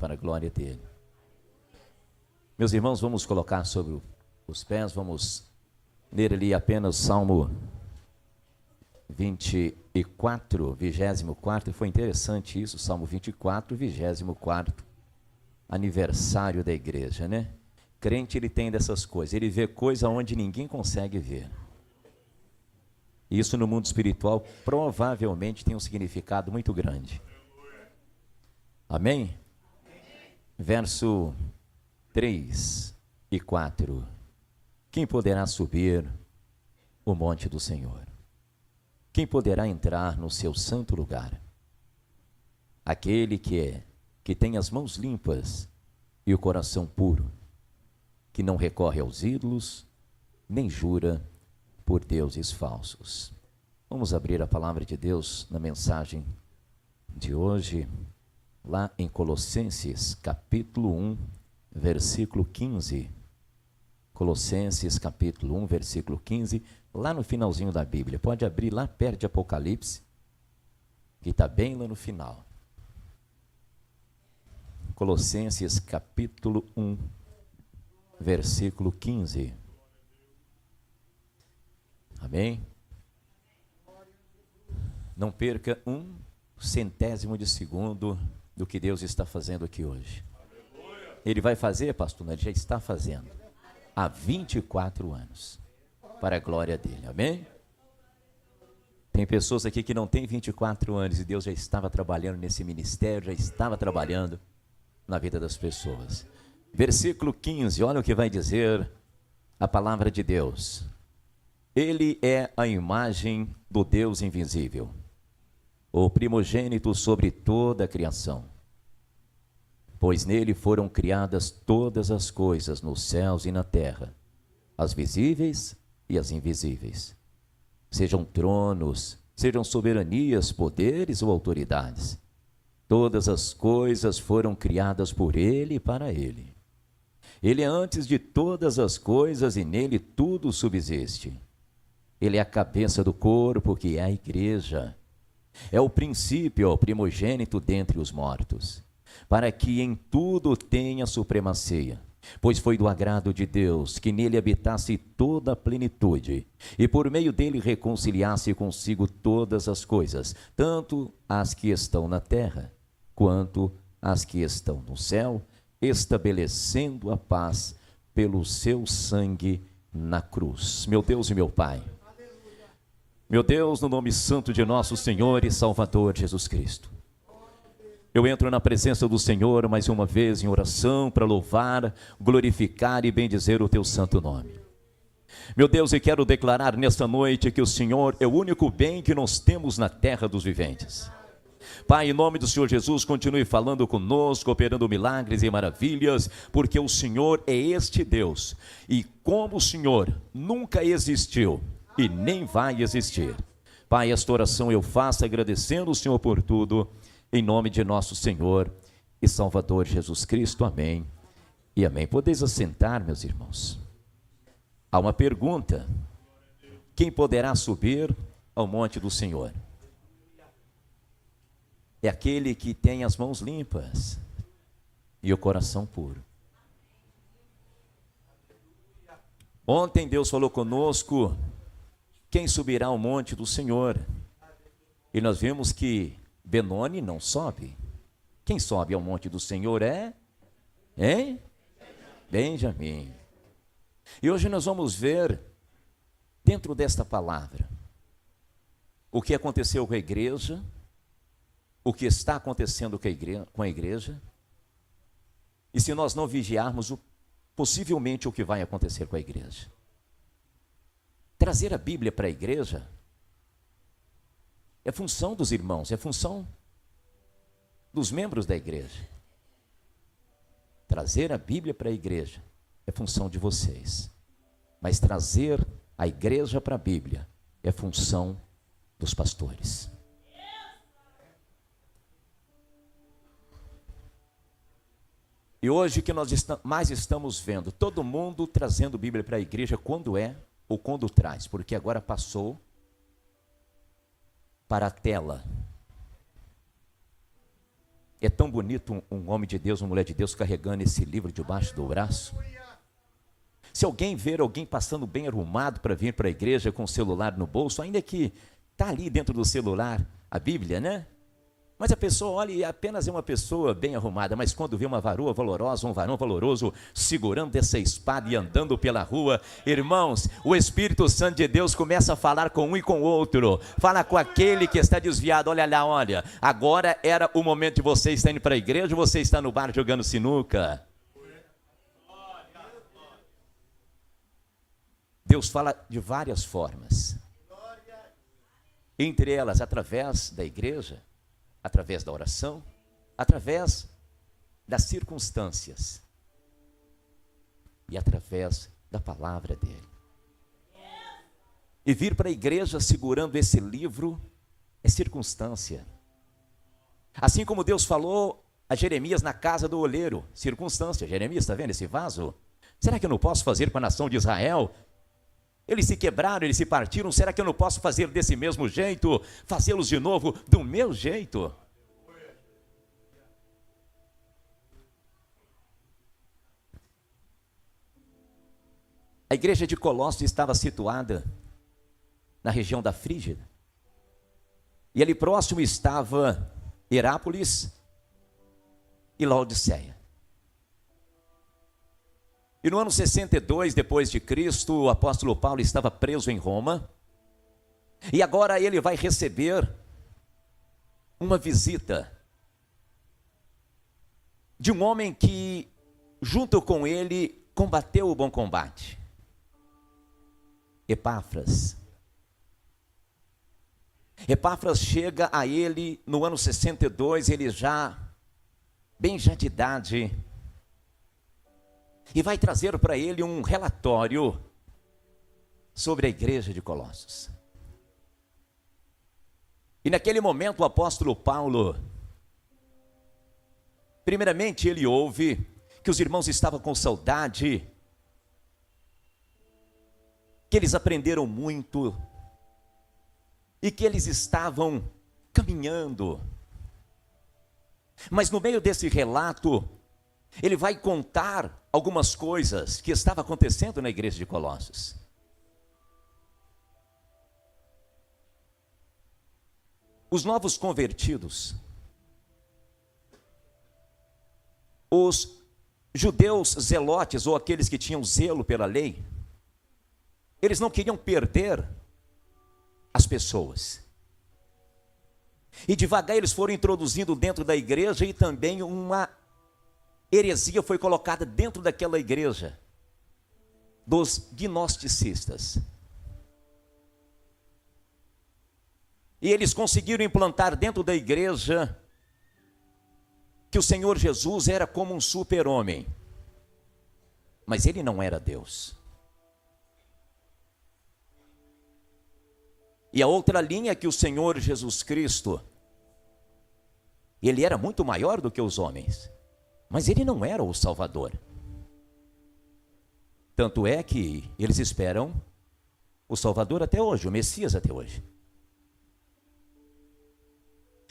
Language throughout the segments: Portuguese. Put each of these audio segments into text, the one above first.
para a glória dele. Meus irmãos, vamos colocar sobre os pés, vamos ler ali apenas o Salmo 24, 24, foi interessante isso, Salmo 24, 24, aniversário da igreja, né? Crente, ele tem dessas coisas, ele vê coisa onde ninguém consegue ver. Isso no mundo espiritual provavelmente tem um significado muito grande. Amém? Verso 3 e 4. Quem poderá subir o monte do Senhor? Quem poderá entrar no seu santo lugar? Aquele que tem as mãos limpas e o coração puro, que não recorre aos ídolos, nem jura por deuses falsos. Vamos abrir a palavra de Deus na mensagem de hoje, lá em Colossenses, capítulo 1, versículo 15. Colossenses, capítulo 1, versículo 15, lá no finalzinho da Bíblia. Pode abrir lá perto de Apocalipse, que está bem lá no final. Colossenses, capítulo 1, versículo 15. Amém? Não perca um centésimo de segundo do que Deus está fazendo aqui hoje. Ele vai fazer, pastor, ele já está fazendo há 24 anos, para a glória dele, amém? Tem pessoas aqui que não têm 24 anos e Deus já estava trabalhando nesse ministério, já estava trabalhando na vida das pessoas. Versículo 15, olha o que vai dizer a palavra de Deus. Ele é a imagem do Deus invisível, o primogênito sobre toda a criação. Pois nele foram criadas todas as coisas nos céus e na terra, as visíveis e as invisíveis. Sejam tronos, sejam soberanias, poderes ou autoridades. Todas as coisas foram criadas por ele e para ele. Ele é antes de todas as coisas e nele tudo subsiste. Ele é a cabeça do corpo, que é a igreja. É o princípio, o primogênito dentre os mortos, para que em tudo tenha supremacia, pois foi do agrado de Deus que nele habitasse toda a plenitude, e por meio dele reconciliasse consigo todas as coisas, tanto as que estão na terra, quanto as que estão no céu, estabelecendo a paz pelo seu sangue na cruz. Meu Deus e meu Pai, meu Deus, no nome santo de nosso Senhor e Salvador Jesus Cristo, eu entro na presença do Senhor mais uma vez em oração para louvar, glorificar e bendizer o teu santo nome. Meu Deus, eu quero declarar nesta noite que o Senhor é o único bem que nós temos na terra dos viventes. Pai, em nome do Senhor Jesus, continue falando conosco, operando milagres e maravilhas, porque o Senhor é este Deus, e como o Senhor nunca existiu e nem vai existir. Pai, esta oração eu faço agradecendo o Senhor por tudo, em nome de nosso Senhor e Salvador Jesus Cristo, amém e amém. Podeis assentar, meus irmãos. Há uma pergunta: quem poderá subir ao monte do Senhor? É aquele que tem as mãos limpas e o coração puro. Ontem Deus falou conosco, quem subirá ao monte do Senhor? E nós vimos que Benoni não sobe. Quem sobe ao monte do Senhor é? Benjamim. E hoje nós vamos ver, dentro desta palavra, o que aconteceu com a igreja, o que está acontecendo com a igreja, e se nós não vigiarmos, possivelmente o que vai acontecer com a igreja. Trazer a Bíblia para a igreja é função dos irmãos, é função dos membros da igreja. Trazer a Bíblia para a igreja é função de vocês. Mas trazer a igreja para a Bíblia é função dos pastores. E hoje que nós mais estamos vendo, todo mundo trazendo Bíblia para a igreja quando é ou quando traz, porque agora passou para a tela. É tão bonito um homem de Deus, uma mulher de Deus carregando esse livro debaixo do braço. Se alguém ver alguém passando bem arrumado para vir para a igreja com o celular no bolso, ainda que está ali dentro do celular a Bíblia, né? Mas a pessoa olha e apenas é uma pessoa bem arrumada, mas quando vê uma varoa valorosa, um varão valoroso, segurando essa espada e andando pela rua, irmãos, o Espírito Santo de Deus começa a falar com um e com o outro, fala com aquele que está desviado, olha lá, olha, agora era o momento de você estar indo para a igreja, ou você está no bar jogando sinuca. Deus fala de várias formas, entre elas através da igreja, através da oração, através das circunstâncias e através da palavra dele. E vir para a igreja segurando esse livro é circunstância. Assim como Deus falou a Jeremias na casa do oleiro, circunstância. Jeremias, está vendo esse vaso? Será que eu não posso fazer com a nação de Israel? Eles se quebraram, eles se partiram, será que eu não posso fazer desse mesmo jeito? Fazê-los de novo do meu jeito? A igreja de Colossos estava situada na região da Frígia. E ali próximo estava Herápolis e Laodiceia. E no ano 62 depois de Cristo, o apóstolo Paulo estava preso em Roma. E agora ele vai receber uma visita de um homem que, junto com ele, combateu o bom combate. Epáfras. Epáfras chega a ele no ano 62, ele já de idade, e vai trazer para ele um relatório sobre a igreja de Colossos. E naquele momento o apóstolo Paulo, primeiramente ele ouve que os irmãos estavam com saudade, que eles aprenderam muito e que eles estavam caminhando. Mas no meio desse relato, ele vai contar algumas coisas que estavam acontecendo na igreja de Colossos. Os novos convertidos, os judeus zelotes, ou aqueles que tinham zelo pela lei, eles não queriam perder as pessoas. E devagar eles foram introduzindo dentro da igreja, e também uma heresia foi colocada dentro daquela igreja, dos gnosticistas. E eles conseguiram implantar dentro da igreja que o Senhor Jesus era como um super-homem, mas ele não era Deus. E a outra linha é que o Senhor Jesus Cristo, ele era muito maior do que os homens, mas ele não era o Salvador. Tanto é que eles esperam o Salvador até hoje, o Messias até hoje.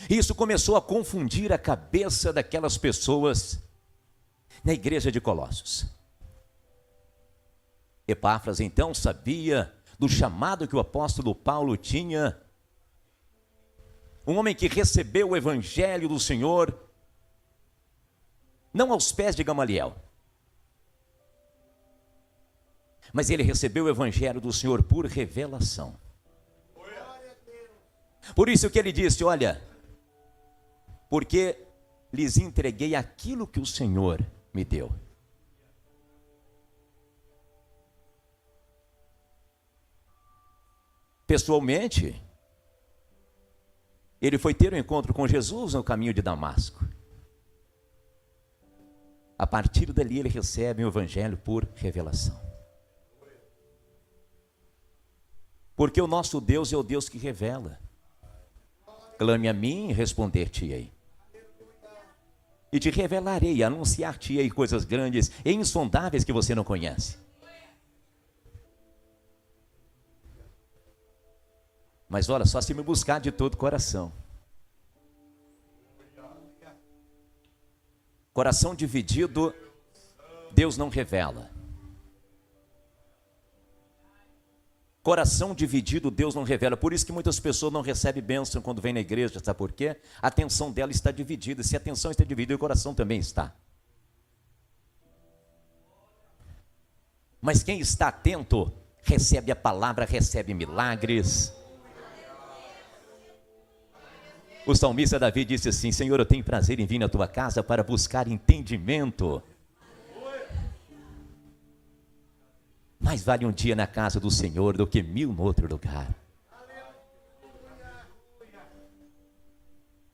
Isso começou a confundir a cabeça daquelas pessoas na igreja de Colossos. Epáfras então sabia do chamado que o apóstolo Paulo tinha, um homem que recebeu o evangelho do Senhor, não aos pés de Gamaliel, mas ele recebeu o evangelho do Senhor por revelação. Por isso que ele disse, olha, porque lhes entreguei aquilo que o Senhor me deu. Pessoalmente, ele foi ter um encontro com Jesus no caminho de Damasco. A partir dali ele recebe o evangelho por revelação. Porque o nosso Deus é o Deus que revela. Clame a mim e responder-te-ei. E te revelarei, anunciar-te-ei coisas grandes e insondáveis que você não conhece. Mas olha, só se me buscar de todo o coração. Coração dividido, Deus não revela. Coração dividido, Deus não revela. Por isso que muitas pessoas não recebem bênção quando vêm na igreja. Sabe por quê? A atenção dela está dividida. Se a atenção está dividida, o coração também está. Mas quem está atento, recebe a palavra, recebe milagres. O salmista Davi disse assim: Senhor, eu tenho prazer em vir na tua casa para buscar entendimento. Mais vale um dia na casa do Senhor do que 1000 no outro lugar.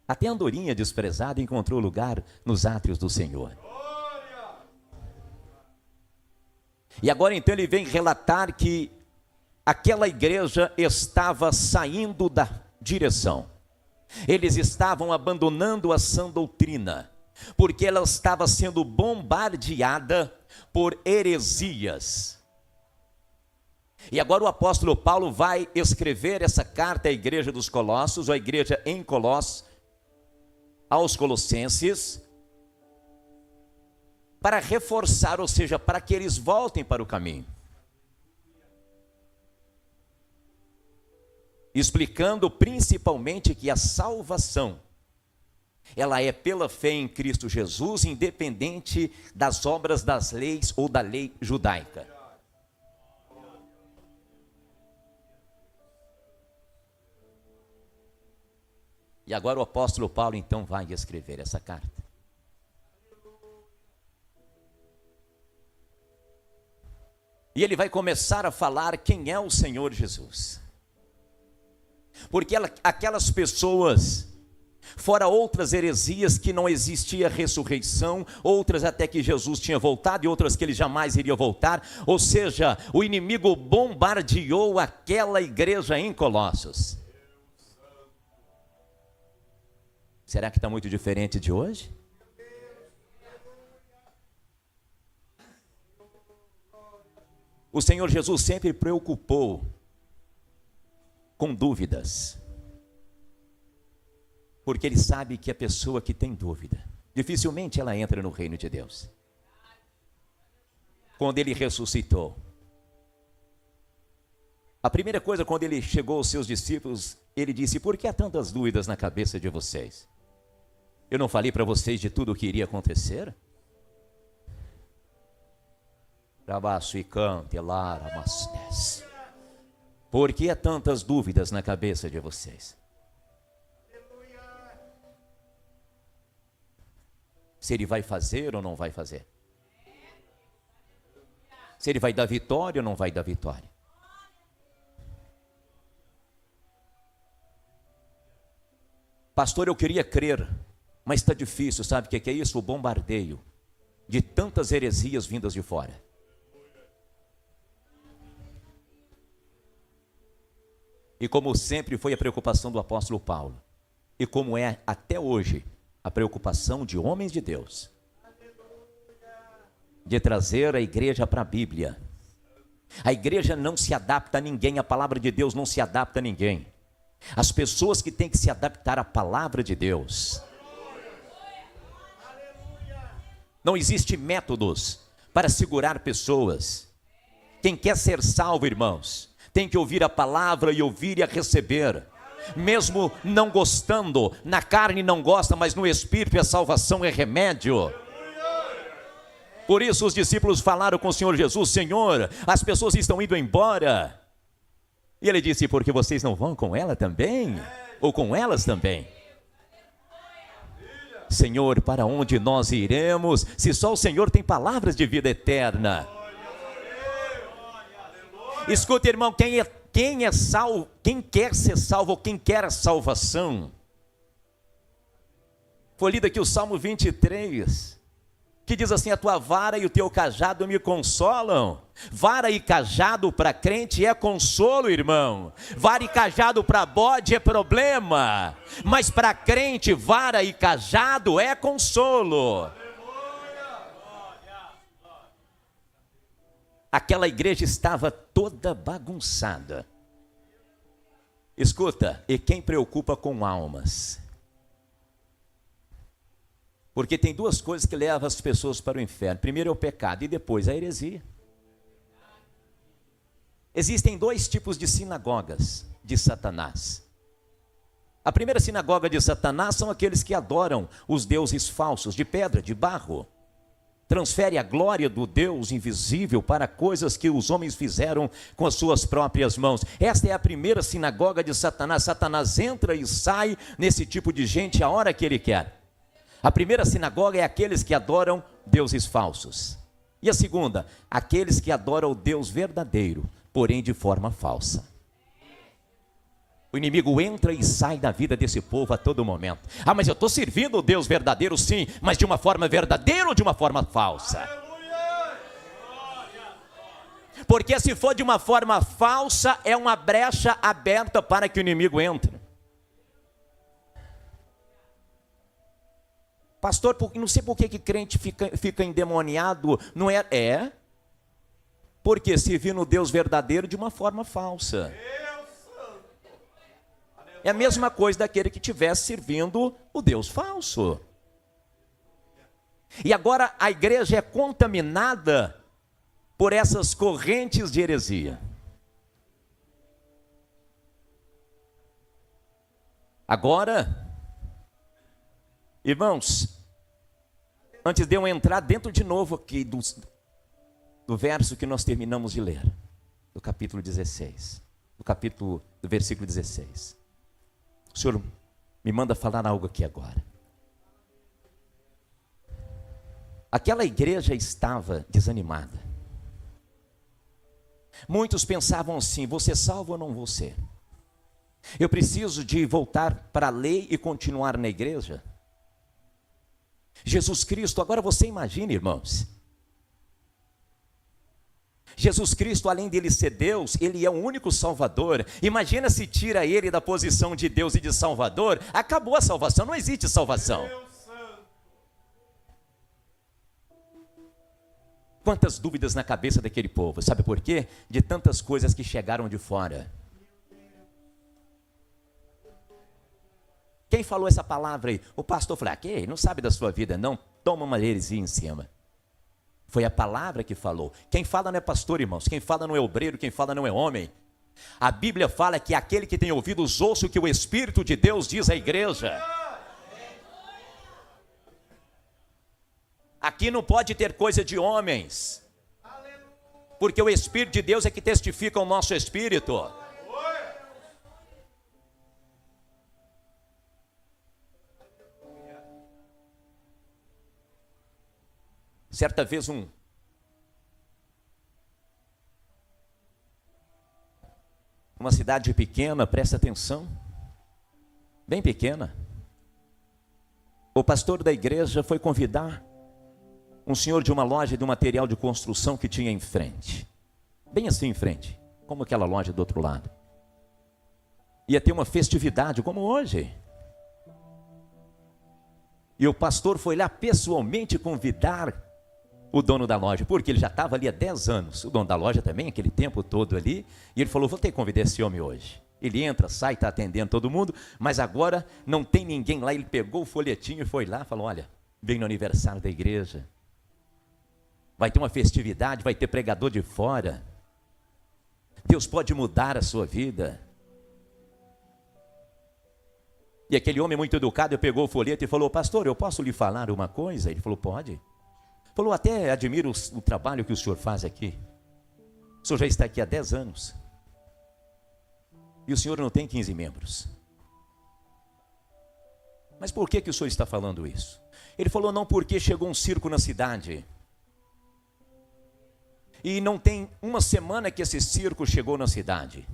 Até a andorinha desprezada encontrou lugar nos átrios do Senhor. E agora então ele vem relatar que aquela igreja estava saindo da direção. Eles estavam abandonando a sã doutrina, porque ela estava sendo bombardeada por heresias. E agora o apóstolo Paulo vai escrever essa carta à igreja dos Colossos, ou à igreja em Colossos, aos Colossenses, para reforçar, ou seja, para que eles voltem para o caminho. Explicando principalmente que a salvação, ela é pela fé em Cristo Jesus, independente das obras das leis ou da lei judaica. E agora o apóstolo Paulo então vai escrever essa carta. E ele vai começar a falar quem é o Senhor Jesus. Porque aquelas pessoas, fora outras heresias que não existia ressurreição, outras até que Jesus tinha voltado e outras que ele jamais iria voltar, ou seja, o inimigo bombardeou aquela igreja em Colossos. Será que está muito diferente de hoje? O Senhor Jesus sempre preocupou com dúvidas, porque Ele sabe que a pessoa que tem dúvida, dificilmente ela entra no reino de Deus. Quando Ele ressuscitou, a primeira coisa, quando Ele chegou aos seus discípulos, Ele disse: por que há tantas dúvidas na cabeça de vocês? Eu não falei para vocês de tudo o que iria acontecer? Por que há tantas dúvidas na cabeça de vocês? Se ele vai fazer ou não vai fazer? Se ele vai dar vitória ou não vai dar vitória? Pastor, eu queria crer, mas está difícil. Sabe o que é isso? O bombardeio de tantas heresias vindas de fora. E como sempre foi a preocupação do apóstolo Paulo, e como é até hoje a preocupação de homens de Deus, de trazer a igreja para a Bíblia. A igreja não se adapta a ninguém, a palavra de Deus não se adapta a ninguém. As pessoas que têm que se adaptar à palavra de Deus. Não existe métodos para segurar pessoas. Quem quer ser salvo, irmãos, tem que ouvir a palavra e ouvir e a receber. Mesmo não gostando, na carne não gosta, mas no espírito a salvação é remédio. Por isso os discípulos falaram com o Senhor Jesus: Senhor, as pessoas estão indo embora. E ele disse: porque vocês não vão com ela também? Ou com elas também? Senhor, para onde nós iremos, se só o Senhor tem palavras de vida eterna? Escuta, irmão, quem é salvo, quem quer ser salvo, ou quem quer a salvação? Foi lido aqui o Salmo 23, que diz assim: a tua vara e o teu cajado me consolam. Vara e cajado para crente é consolo, irmão. Vara e cajado para bode é problema, mas para crente, vara e cajado é consolo. Aquela igreja estava toda bagunçada. Escuta, e quem preocupa com almas? Porque tem duas coisas que levam as pessoas para o inferno. Primeiro é o pecado e depois a heresia. Existem dois tipos de sinagogas de Satanás. A primeira sinagoga de Satanás são aqueles que adoram os deuses falsos, de pedra, de barro. Transfere a glória do Deus invisível para coisas que os homens fizeram com as suas próprias mãos. Esta é a primeira sinagoga de Satanás. Satanás entra e sai nesse tipo de gente a hora que ele quer. A primeira sinagoga é aqueles que adoram deuses falsos. E a segunda, aqueles que adoram o Deus verdadeiro, porém de forma falsa. O inimigo entra e sai da vida desse povo a todo momento. Ah, mas eu estou servindo o Deus verdadeiro, sim, mas de uma forma verdadeira ou de uma forma falsa? Porque se for de uma forma falsa, é uma brecha aberta para que o inimigo entre. Pastor, não sei por que crente fica endemoniado. Não é? É. Porque serviu no Deus verdadeiro de uma forma falsa. É a mesma coisa daquele que estivesse servindo o Deus falso. E agora a igreja é contaminada por essas correntes de heresia. Agora, irmãos, antes de eu entrar dentro de novo aqui do verso que nós terminamos de ler, do capítulo 16, do versículo 16. O Senhor me manda falar algo aqui agora. Aquela igreja estava desanimada. Muitos pensavam assim: vou ser salvo ou não vou ser? Eu preciso de voltar para a lei e continuar na igreja? Jesus Cristo, agora você imagina, irmãos. Jesus Cristo, além de ele ser Deus, ele é o único Salvador. Imagina se tira ele da posição de Deus e de Salvador, acabou a salvação, não existe salvação. Quantas dúvidas na cabeça daquele povo, sabe por quê? De tantas coisas que chegaram de fora. Quem falou essa palavra aí? O pastor falou: que não sabe da sua vida não, toma uma heresia em cima. Foi a palavra que falou. Quem fala não é pastor, irmãos. Quem fala não é obreiro, quem fala não é homem. A Bíblia fala que aquele que tem ouvidos ouça o que o Espírito de Deus diz à igreja. Aqui não pode ter coisa de homens, porque o Espírito de Deus é que testifica o nosso espírito. Certa vez uma cidade pequena, presta atenção, bem pequena, o pastor da igreja foi convidar um senhor de uma loja de um material de construção que tinha em frente, bem assim em frente, como aquela loja do outro lado. Ia ter uma festividade como hoje. E o pastor foi lá pessoalmente convidar o dono da loja, porque ele já estava ali há 10 anos, o dono da loja também, aquele tempo todo ali, e ele falou: vou ter que convidar esse homem hoje. Ele entra, sai, está atendendo todo mundo, mas agora não tem ninguém lá. Ele pegou o folhetinho e foi lá, falou: olha, vem no aniversário da igreja, vai ter uma festividade, vai ter pregador de fora, Deus pode mudar a sua vida. E aquele homem muito educado pegou o folheto e falou: pastor, eu posso lhe falar uma coisa? Ele falou: pode. Falou: até admiro o trabalho que o senhor faz aqui. O senhor já está aqui há 10 anos. E o senhor não tem 15 membros. Mas por que o senhor está falando isso? Ele falou: não, porque chegou um circo na cidade. E não tem uma semana que esse circo chegou na cidade.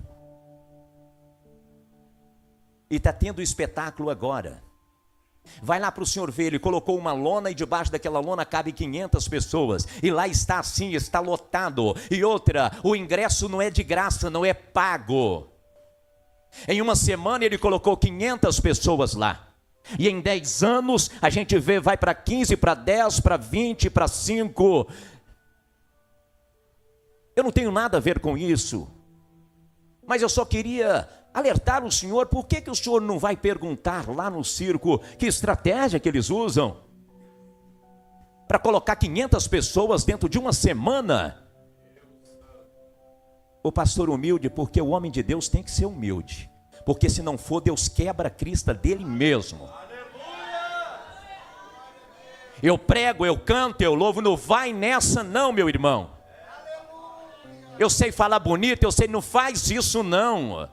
E está tendo espetáculo agora. Vai lá para o senhor ver, ele colocou uma lona e debaixo daquela lona cabe 500 pessoas. E lá está assim, está lotado. E outra, o ingresso não é de graça, não é pago. Em uma semana ele colocou 500 pessoas lá. E em 10 anos a gente vê, vai para 15, para 10, para 20, para 5. Eu não tenho nada a ver com isso. Mas eu só queria alertar o senhor: por que o senhor não vai perguntar lá no circo que estratégia que eles usam? para colocar 500 pessoas dentro de uma semana. O pastor humilde, porque o homem de Deus tem que ser humilde. Porque se não for, Deus quebra a crista dele mesmo. Eu prego, eu canto, eu louvo, não vai nessa não, meu irmão. Eu sei falar bonito, eu sei, não faz isso não.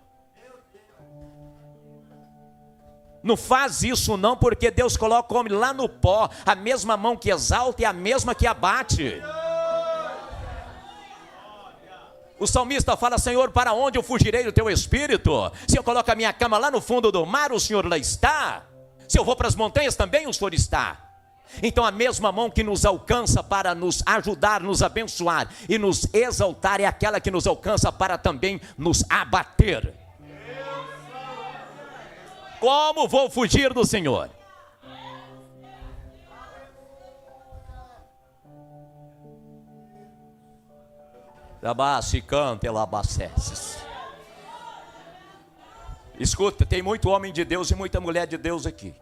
Não faz isso não, porque Deus coloca o homem lá no pó. A mesma mão que exalta é a mesma que abate. O salmista fala: Senhor, para onde eu fugirei do teu espírito? Se eu coloco a minha cama lá no fundo do mar, o Senhor lá está. Se eu vou para as montanhas, também o Senhor está. Então a mesma mão que nos alcança para nos ajudar, nos abençoar e nos exaltar, é aquela que nos alcança para também nos abater. Como vou fugir do Senhor? Labasse, canta, labaceces. Escuta, tem muito homem de Deus e muita mulher de Deus aqui.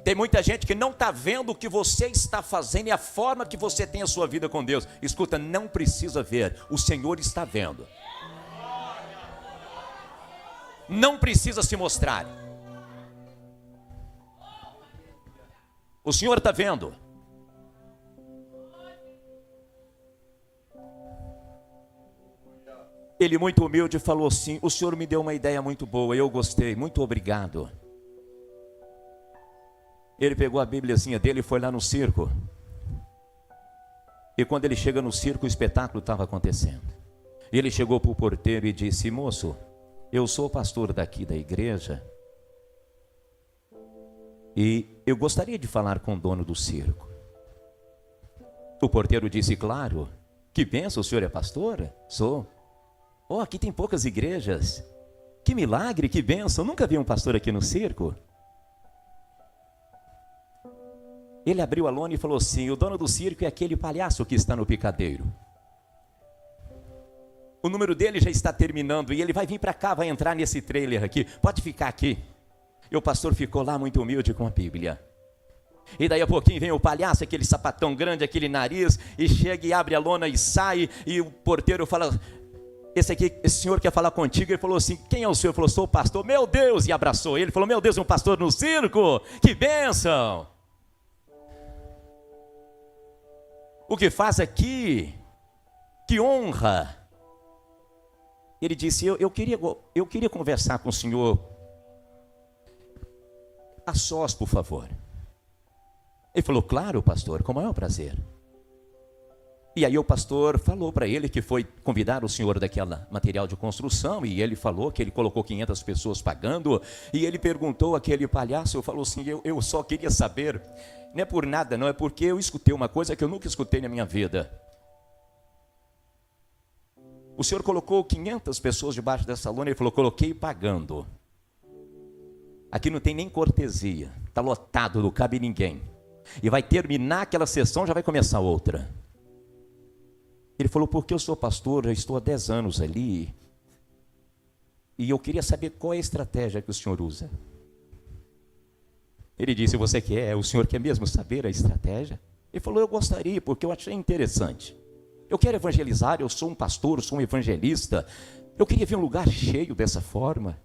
Tem muita gente que não está vendo o que você está fazendo e a forma que você tem a sua vida com Deus. Escuta, não precisa ver, o Senhor está vendo. Não precisa se mostrar. O Senhor está vendo. Ele, muito humilde, falou assim: o Senhor me deu uma ideia muito boa, eu gostei, muito obrigado. Ele pegou a bíbliazinha dele e foi lá no circo. E quando ele chega no circo, o espetáculo estava acontecendo. E ele chegou para o porteiro e disse: moço, eu sou o pastor daqui da igreja e eu gostaria de falar com o dono do circo. O porteiro disse: claro, que bênção, o senhor é pastor? Sou. Oh, aqui tem poucas igrejas. Que milagre, que bênção, nunca vi um pastor aqui no circo. Ele abriu a lona e falou assim: o dono do circo é aquele palhaço que está no picadeiro. O número dele já está terminando e ele vai vir para cá, vai entrar nesse trailer aqui, pode ficar aqui. E o pastor ficou lá muito humilde com a Bíblia. E daí a pouquinho vem o palhaço, aquele sapatão grande, aquele nariz, e chega e abre a lona e sai, e o porteiro fala: esse senhor quer falar contigo. Ele falou assim: quem é o senhor? Ele falou: sou o pastor. Meu Deus! E abraçou ele, falou: meu Deus, um pastor no circo, que bênção! O que faz aqui? Que honra! Ele disse: eu queria conversar com o senhor a sós, por favor. Ele falou: claro, pastor, com o maior prazer. E aí o pastor falou para ele que foi convidar o senhor daquela material de construção, e ele falou que ele colocou 500 pessoas pagando, e ele perguntou àquele palhaço, falou assim: eu só queria saber, não é por nada não, é porque eu escutei uma coisa que eu nunca escutei na minha vida. O senhor colocou 500 pessoas debaixo dessa lona. Ele falou: coloquei pagando. Aqui não tem nem cortesia, está lotado, não cabe ninguém. E vai terminar aquela sessão, já vai começar outra. Ele falou: porque eu sou pastor, já estou há 10 anos ali, e eu queria saber qual é a estratégia que o senhor usa. Ele disse: você quer? O senhor quer mesmo saber a estratégia? Ele falou: eu gostaria, porque eu achei interessante. Eu quero evangelizar, eu sou um pastor, eu sou um evangelista. Eu queria ver um lugar cheio dessa forma.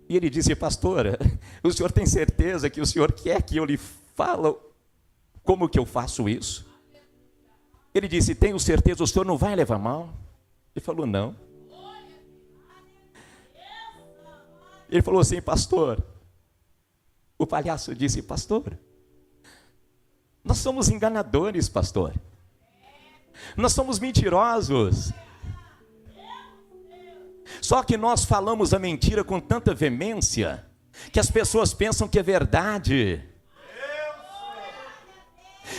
E ele disse: pastora, o senhor tem certeza que o senhor quer que eu lhe fale como que eu faço isso? Ele disse: tenho certeza, o senhor não vai levar mal? Ele falou: não. Ele falou assim: pastor, o palhaço disse: pastor, nós somos enganadores, pastor. Nós somos mentirosos. Só que nós falamos a mentira com tanta veemência que as pessoas pensam que é verdade.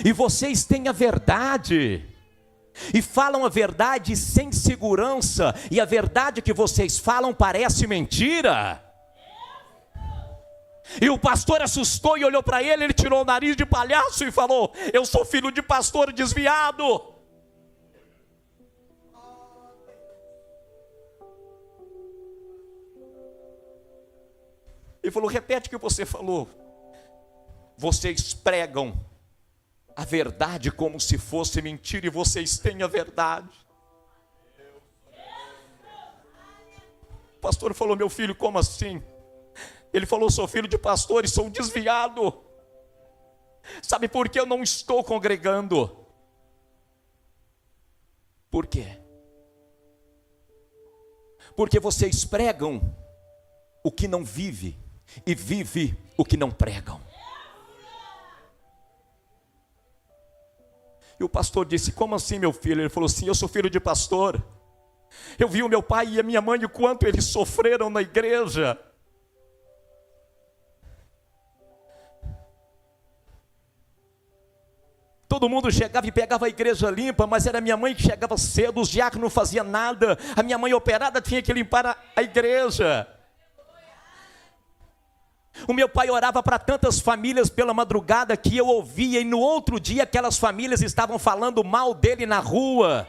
E vocês têm a verdade e falam a verdade sem segurança, e a verdade que vocês falam parece mentira. E o pastor assustou e olhou para ele, ele tirou o nariz de palhaço e falou: eu sou filho de pastor desviado. Ele falou: repete o que você falou. vocês pregam a verdade como se fosse mentira, e vocês têm a verdade. O pastor falou: meu filho, como assim? Ele falou: sou filho de pastor e sou desviado. Sabe por que eu não estou congregando? Por quê? Porque vocês pregam o que não vive e vive o que não pregam. E o pastor disse: como assim, meu filho? Ele falou: sim, eu sou filho de pastor. Eu vi o meu pai e a minha mãe, o quanto eles sofreram na igreja. Todo mundo chegava e pegava a igreja limpa, mas era minha mãe que chegava cedo, os diáconos não faziam nada, a minha mãe operada tinha que limpar a igreja. O meu pai orava para tantas famílias pela madrugada que eu ouvia, e no outro dia aquelas famílias estavam falando mal dele na rua.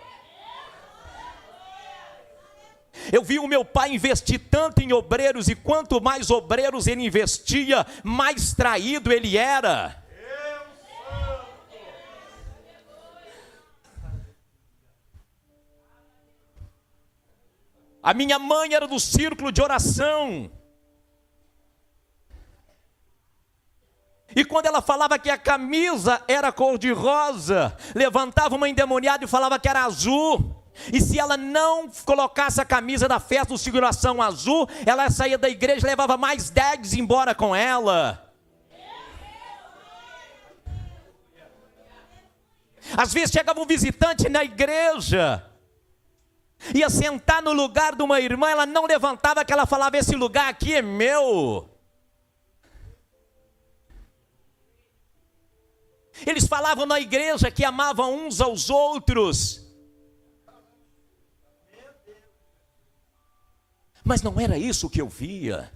Eu vi o meu pai investir tanto em obreiros, e quanto mais obreiros ele investia, mais traído ele era. A minha mãe era do círculo de oração. E quando ela falava que a camisa era cor-de-rosa, levantava uma endemoniada e falava que era azul. E se ela não colocasse a camisa da festa do Seguração azul, ela saía da igreja e levava mais 10 embora com ela. Às vezes chegava um visitante na igreja, ia sentar no lugar de uma irmã, ela não levantava, que ela falava: esse lugar aqui é meu. Eles falavam na igreja que amavam uns aos outros, mas não era isso que eu via.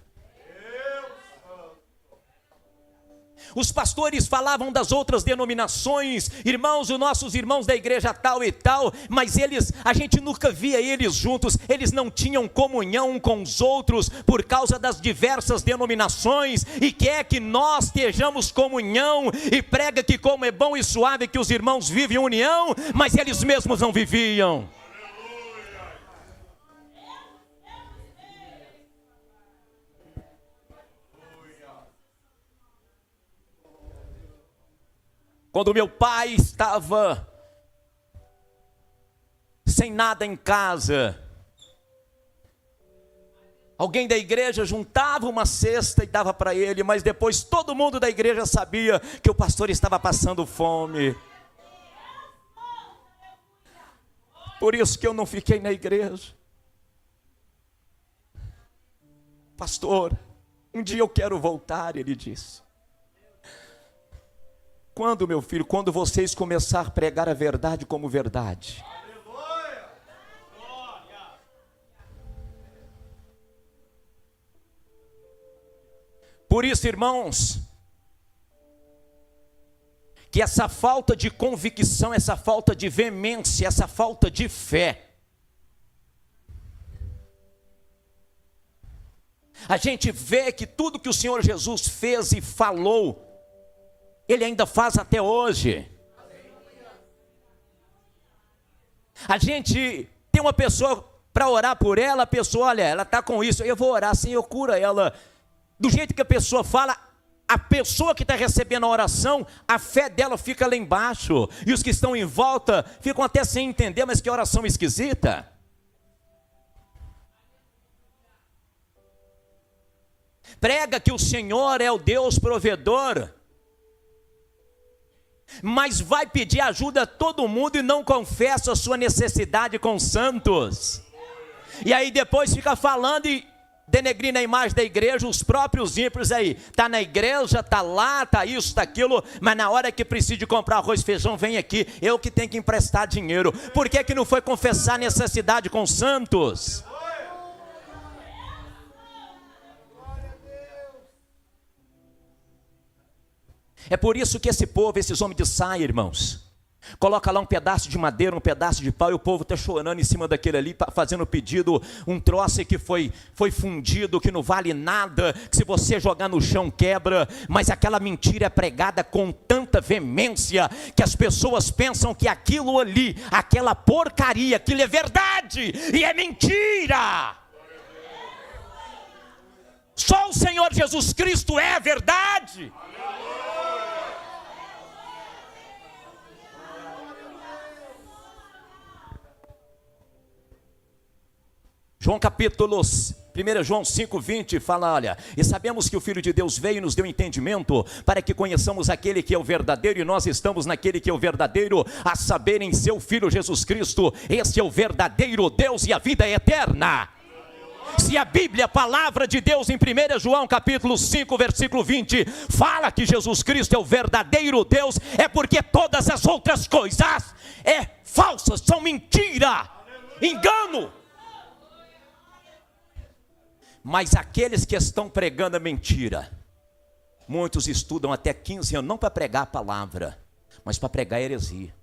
Os pastores falavam das outras denominações, irmãos, os nossos irmãos da igreja tal e tal, mas a gente nunca via eles juntos, eles não tinham comunhão um com os outros, por causa das diversas denominações, e quer que nós estejamos comunhão, e prega que como é bom e suave que os irmãos vivem união, mas eles mesmos não viviam. Quando meu pai estava sem nada em casa, alguém da igreja juntava uma cesta e dava para ele, mas depois todo mundo da igreja sabia que o pastor estava passando fome. Por isso que eu não fiquei na igreja. Pastor, um dia eu quero voltar, ele disse. Quando, meu filho? Quando vocês começarem a pregar a verdade como verdade. Por isso, irmãos, que essa falta de convicção, essa falta de veemência, essa falta de fé, a gente vê que tudo que o Senhor Jesus fez e falou, Ele ainda faz até hoje. A gente tem uma pessoa para orar por ela, a pessoa, olha, ela está com isso, eu vou orar assim, eu curo ela. Do jeito que a pessoa fala, a pessoa que está recebendo a oração, a fé dela fica lá embaixo, e os que estão em volta ficam até sem entender, mas que oração esquisita. Prega que o Senhor é o Deus provedor, mas vai pedir ajuda a todo mundo e não confessa a sua necessidade com os santos. E aí depois fica falando e denegrindo a imagem da igreja, os próprios ímpios aí. Está na igreja, está lá, está isso, está aquilo, mas na hora que precisa de comprar arroz e feijão, vem aqui, eu que tenho que emprestar dinheiro. Por que não foi confessar a necessidade com os santos? É por isso que esse povo, esses homens de saia, irmãos, Coloca lá um pedaço de madeira, um pedaço de pau, e o povo está chorando em cima daquele ali, fazendo pedido, um troço que foi fundido, que não vale nada, que se você jogar no chão quebra, mas aquela mentira é pregada com tanta veemência, que as pessoas pensam que aquilo ali, aquela porcaria, aquilo é verdade, e é mentira. Só o Senhor Jesus Cristo é verdade. João capítulo 1 João 5,20 fala, olha, e sabemos que o Filho de Deus veio e nos deu entendimento, para que conheçamos aquele que é o verdadeiro, e nós estamos naquele que é o verdadeiro, a saber, em seu Filho Jesus Cristo. Esse é o verdadeiro Deus e a vida é eterna. Se a Bíblia, a palavra de Deus, em 1 João capítulo 5, versículo 20, fala que Jesus Cristo é o verdadeiro Deus, é porque todas as outras coisas falsas, são mentira, engano. Mas aqueles que estão pregando a mentira, muitos estudam até 15 anos, não para pregar a palavra, mas para pregar a heresia.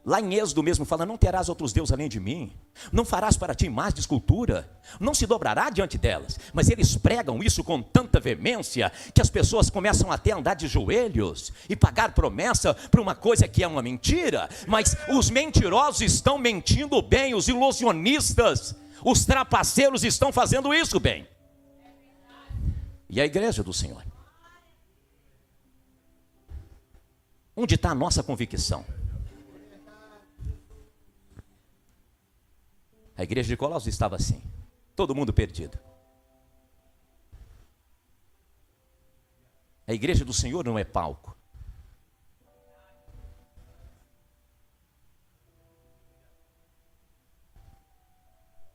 Lá em Êxodo mesmo fala, não terás outros deuses além de mim, não farás para ti imagem de escultura, não se dobrará diante delas. Mas eles pregam isso com tanta veemência, que as pessoas começam até a andar de joelhos, e pagar promessa para uma coisa que é uma mentira. Mas os mentirosos estão mentindo bem, os ilusionistas, os trapaceiros estão fazendo isso bem. E a igreja do Senhor? Onde está a nossa convicção? A igreja de Colossos estava assim, todo mundo perdido. A igreja do Senhor não é palco.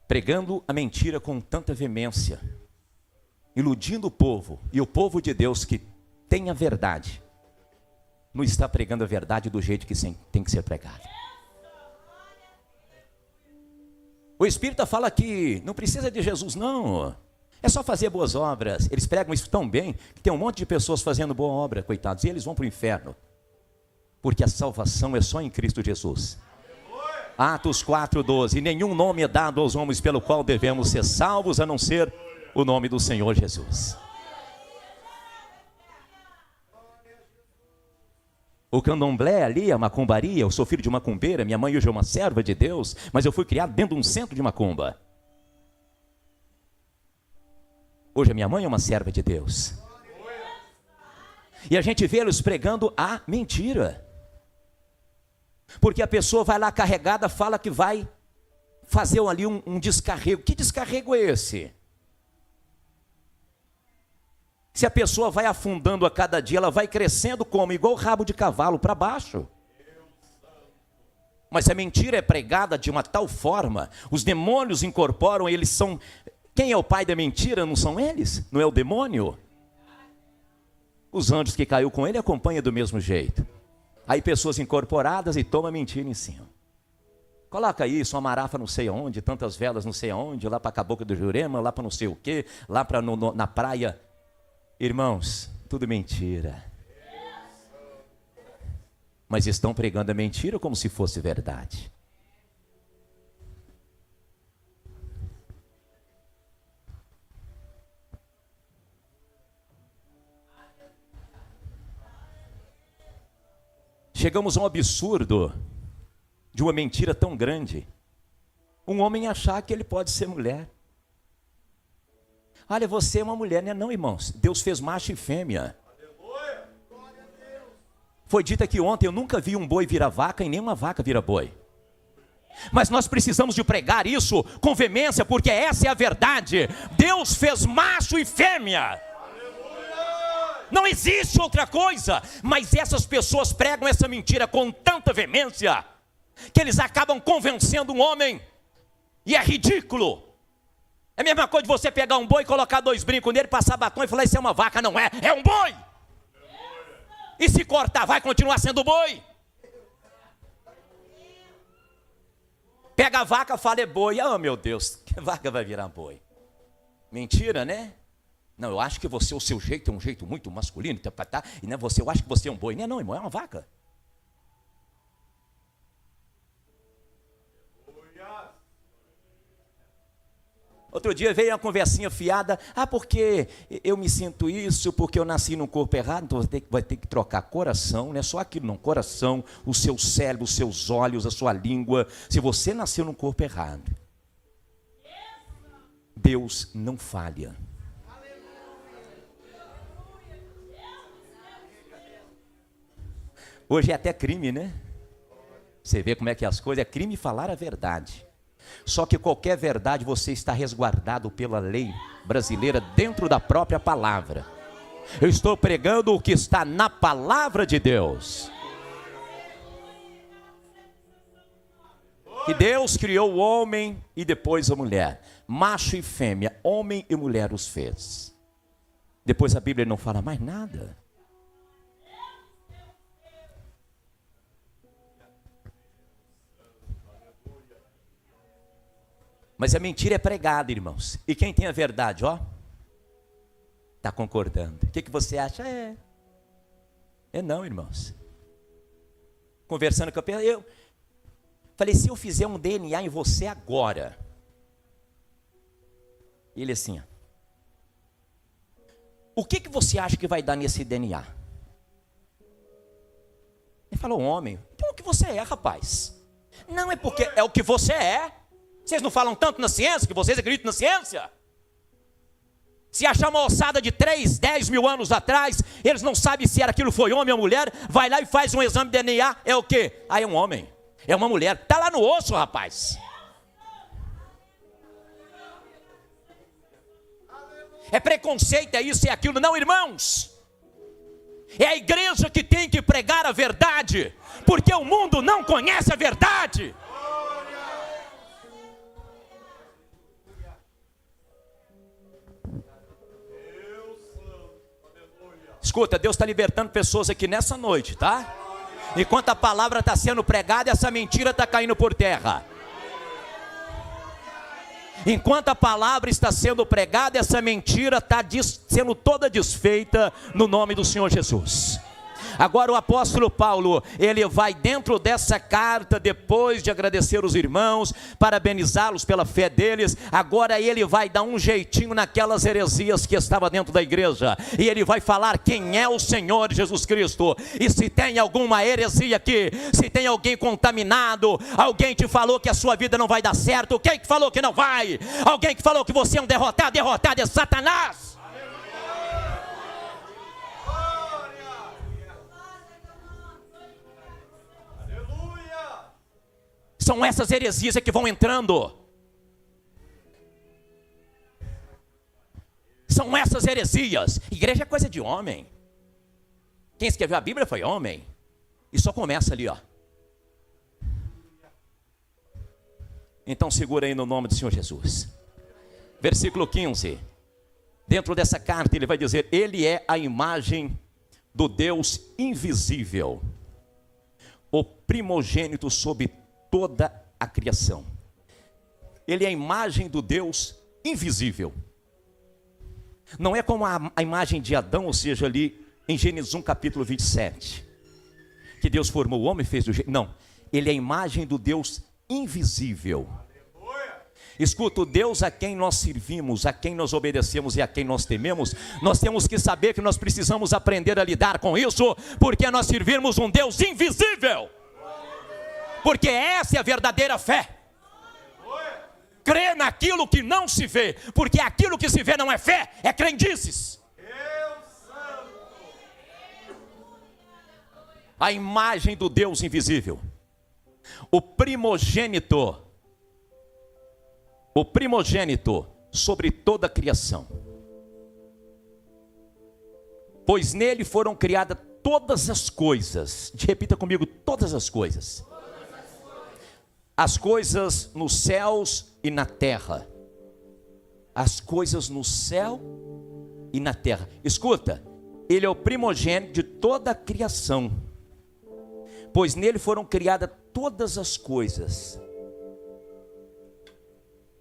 Pregando a mentira com tanta veemência, iludindo o povo, e o povo de Deus que tem a verdade, não está pregando a verdade do jeito que tem que ser pregado. O Espírito fala que não precisa de Jesus não, é só fazer boas obras. Eles pregam isso tão bem, que tem um monte de pessoas fazendo boa obra, coitados, e eles vão para o inferno, porque a salvação é só em Cristo Jesus. Atos 4,12, nenhum nome é dado aos homens pelo qual devemos ser salvos, a não ser o nome do Senhor Jesus. O candomblé ali, a macumbaria, eu sou filho de macumbeira, minha mãe hoje é uma serva de Deus, mas eu fui criado dentro de um centro de macumba. Hoje a minha mãe é uma serva de Deus. E a gente vê eles pregando a mentira. Porque a pessoa vai lá carregada, fala que vai fazer ali um descarrego. Que descarrego é esse? Se a pessoa vai afundando a cada dia, ela vai crescendo como? Igual o rabo de cavalo para baixo. Mas a mentira é pregada de uma tal forma, os demônios incorporam, eles são... Quem é o pai da mentira? Não são eles? Não é o demônio? Os anjos que caiu com ele acompanham do mesmo jeito. Aí pessoas incorporadas e toma mentira em cima. Coloca isso, uma marafa não sei aonde, tantas velas não sei aonde, lá para a Cabocla do Jurema, lá para não sei o quê, lá para na praia. Irmãos, tudo mentira. Mas estão pregando a mentira como se fosse verdade. Chegamos a um absurdo de uma mentira tão grande. Um homem achar que ele pode ser mulher. Olha, você é uma mulher, né? Não, irmãos. Deus fez macho e fêmea. Foi dito aqui ontem, eu nunca vi um boi virar vaca e nem uma vaca virar boi. Mas nós precisamos de pregar isso com veemência, porque essa é a verdade. Deus fez macho e fêmea. Não existe outra coisa. Mas essas pessoas pregam essa mentira com tanta veemência, que eles acabam convencendo um homem. E é ridículo. É a mesma coisa de você pegar um boi, colocar 2 brincos nele, passar batom e falar, isso é uma vaca. Não é, é um boi. E se cortar, vai continuar sendo boi. Pega a vaca, fala é boi. Ah, meu Deus, que vaca vai virar boi? Mentira, né? Não, eu acho que você, o seu jeito é um jeito muito masculino, e né, você, eu acho que você é um boi. Não, irmão, é uma vaca. Outro dia veio uma conversinha fiada, porque eu me sinto isso, porque eu nasci num corpo errado, então vai ter que trocar coração, não é só aquilo não, coração, o seu cérebro, os seus olhos, a sua língua. Se você nasceu num corpo errado, Deus não falha. Hoje é até crime, né? Você vê como é que as coisas, é crime falar a verdade. Só que qualquer verdade você está resguardado pela lei brasileira dentro da própria palavra. Eu estou pregando o que está na palavra de Deus. Que Deus criou o homem e depois a mulher. Macho e fêmea, homem e mulher os fez. Depois a Bíblia não fala mais nada. Mas a mentira é pregada, irmãos. E quem tem a verdade, está concordando. O que você acha? É não, irmãos. Conversando com a pessoa, eu falei, se eu fizer um DNA em você agora. Ele assim, o que você acha que vai dar nesse DNA? Ele falou, homem. Então o que você é, rapaz? Não é porque é o que você é. Vocês não falam tanto na ciência, que vocês acreditam na ciência? Se achar uma ossada de 3, 10 mil anos atrás, eles não sabem se aquilo foi homem ou mulher, vai lá e faz um exame de DNA, é o quê? É um homem, é uma mulher, está lá no osso, rapaz. É preconceito, é isso, é aquilo, não, irmãos. É a igreja que tem que pregar a verdade, porque o mundo não conhece a verdade. Escuta, Deus está libertando pessoas aqui nessa noite, tá? Enquanto a palavra está sendo pregada, essa mentira está caindo por terra. Enquanto a palavra está sendo pregada, essa mentira está sendo toda desfeita no nome do Senhor Jesus. Agora o apóstolo Paulo, ele vai dentro dessa carta, depois de agradecer os irmãos, parabenizá-los pela fé deles, agora ele vai dar um jeitinho naquelas heresias que estava dentro da igreja, e ele vai falar quem é o Senhor Jesus Cristo. E se tem alguma heresia aqui, se tem alguém contaminado, alguém te falou que a sua vida não vai dar certo, quem que falou que não vai? Alguém que falou que você é um derrotado, derrotado é Satanás. São essas heresias que vão entrando. São essas heresias. Igreja é coisa de homem. Quem escreveu a Bíblia foi homem. E só começa ali, Então segura aí no nome do Senhor Jesus. Versículo 15. Dentro dessa carta ele vai dizer, ele é a imagem do Deus invisível, o primogênito sobre toda a criação. Ele é a imagem do Deus invisível. Não é como a imagem de Adão, ou seja, ali em Gênesis 1, capítulo 27, que Deus formou o homem e fez do jeito. Não, ele é a imagem do Deus invisível. Escuta, o Deus a quem nós servimos, a quem nós obedecemos e a quem nós tememos, nós temos que saber que nós precisamos aprender a lidar com isso, porque nós servimos um Deus invisível. Porque essa é a verdadeira fé. Crer naquilo que não se vê, porque aquilo que se vê não é fé, é crendices. A imagem do Deus invisível, o primogênito sobre toda a criação. Pois nele foram criadas todas as coisas. Repita comigo, todas as coisas. As coisas nos céus e na terra. As coisas no céu e na terra. Escuta, ele é o primogênito de toda a criação, pois nele foram criadas todas as coisas.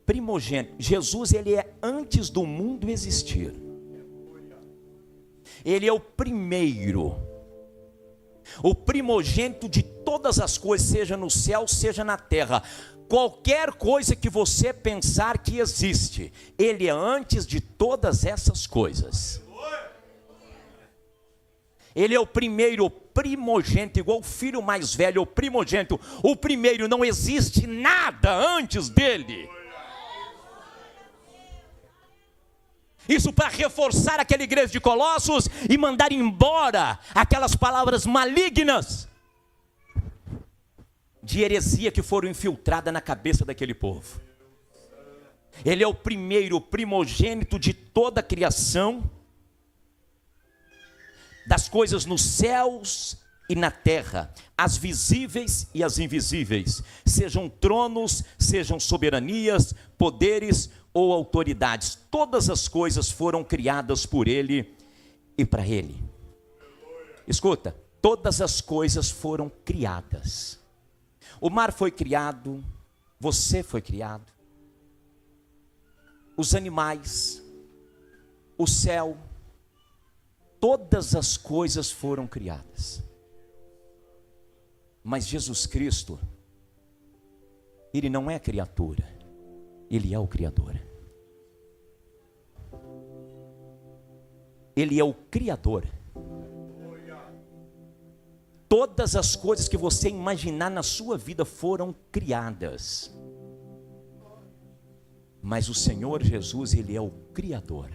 Primogênito, Jesus, ele é antes do mundo existir. Ele é o primeiro, o primogênito de todas as coisas, seja no céu, seja na terra. Qualquer coisa que você pensar que existe, Ele é antes de todas essas coisas. Ele é o primeiro, o primogênito, igual o filho mais velho, o primogênito. O primeiro, não existe nada antes dele. Isso para reforçar aquela igreja de Colossos e mandar embora aquelas palavras malignas de heresia que foram infiltradas na cabeça daquele povo. Ele é o primeiro, o primogênito de toda a criação, das coisas nos céus e na terra, as visíveis e as invisíveis, sejam tronos, sejam soberanias, poderes ou autoridades, todas as coisas foram criadas por Ele e para Ele. Escuta, todas as coisas foram criadas. O mar foi criado, você foi criado, os animais, o céu, todas as coisas foram criadas. Mas Jesus Cristo, Ele não é criatura, Ele é o Criador. Ele é o Criador. Todas as coisas que você imaginar na sua vida foram criadas. Mas o Senhor Jesus, Ele é o Criador.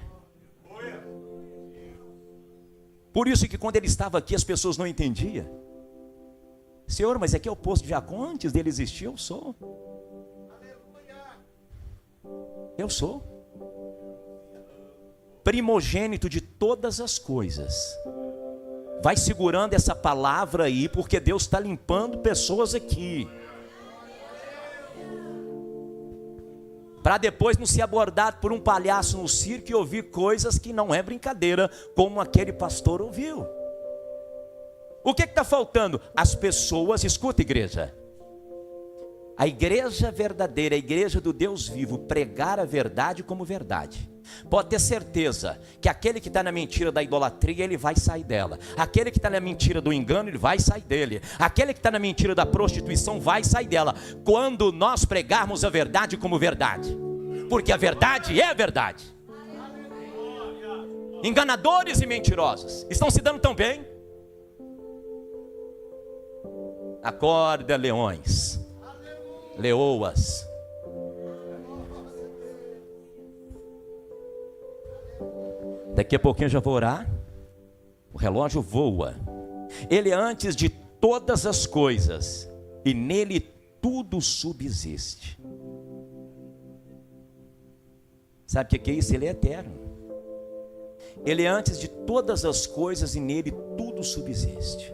Por isso que quando Ele estava aqui, as pessoas não entendiam. Senhor, mas aqui é o poço de Jacó, antes dele existir, eu sou. Eu sou. Primogênito de todas as coisas. Vai segurando essa palavra aí, porque Deus está limpando pessoas aqui. Para depois não ser abordado por um palhaço no circo e ouvir coisas que não é brincadeira, como aquele pastor ouviu. O que está faltando? As pessoas, escuta igreja, a igreja verdadeira, a igreja do Deus vivo, pregar a verdade como verdade. Pode ter certeza que aquele que está na mentira da idolatria, ele vai sair dela. Aquele que está na mentira do engano, ele vai sair dele. Aquele que está na mentira da prostituição, vai sair dela. Quando nós pregarmos a verdade como verdade. Porque a verdade é a verdade. Enganadores e mentirosos estão se dando tão bem. Acorda, leões, leoas. Daqui a pouquinho eu já vou orar. O relógio voa. Ele é antes de todas as coisas, e nele tudo subsiste. Sabe o que é isso? Ele é eterno. Ele é antes de todas as coisas, e nele tudo subsiste.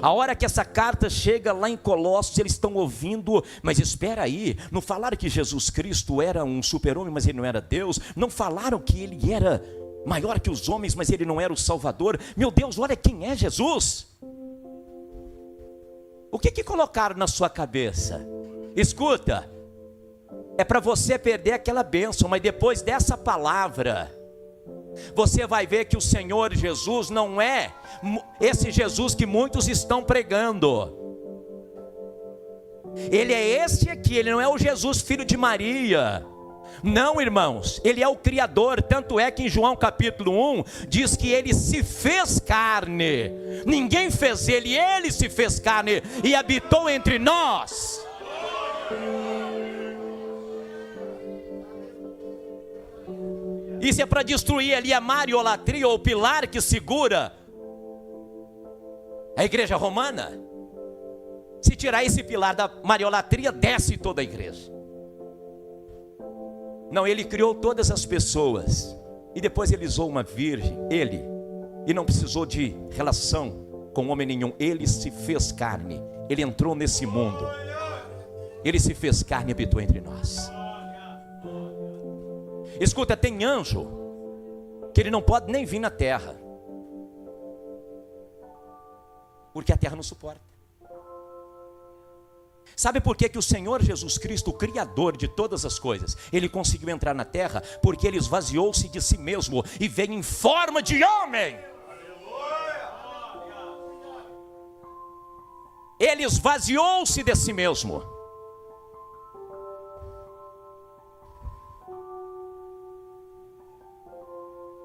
A hora que essa carta chega lá em Colossos, eles estão ouvindo, mas espera aí, não falaram que Jesus Cristo era um super-homem, mas ele não era Deus, não falaram que ele era maior que os homens, mas ele não era o Salvador. Meu Deus, olha quem é Jesus. O que colocaram na sua cabeça? Escuta, é para você perder aquela bênção, mas depois dessa palavra, você vai ver que o Senhor Jesus não é esse Jesus que muitos estão pregando. Ele é esse aqui, ele não é o Jesus filho de Maria. Não, irmãos, ele é o Criador. Tanto é que em João capítulo 1 diz que ele se fez carne. Ninguém fez ele se fez carne e habitou entre nós. Isso é para destruir ali a mariolatria, ou o pilar que segura a igreja romana. Se tirar esse pilar da mariolatria, desce toda a igreja. Não, ele criou todas as pessoas, e depois ele usou uma virgem, ele, e não precisou de relação com homem nenhum. Ele se fez carne, ele entrou nesse mundo, ele se fez carne e habitou entre nós. Escuta, tem anjo que ele não pode nem vir na terra, porque a terra não suporta. Sabe por que o Senhor Jesus Cristo, o Criador de todas as coisas, ele conseguiu entrar na terra? Porque ele esvaziou-se de si mesmo e veio em forma de homem. Ele esvaziou-se de si mesmo.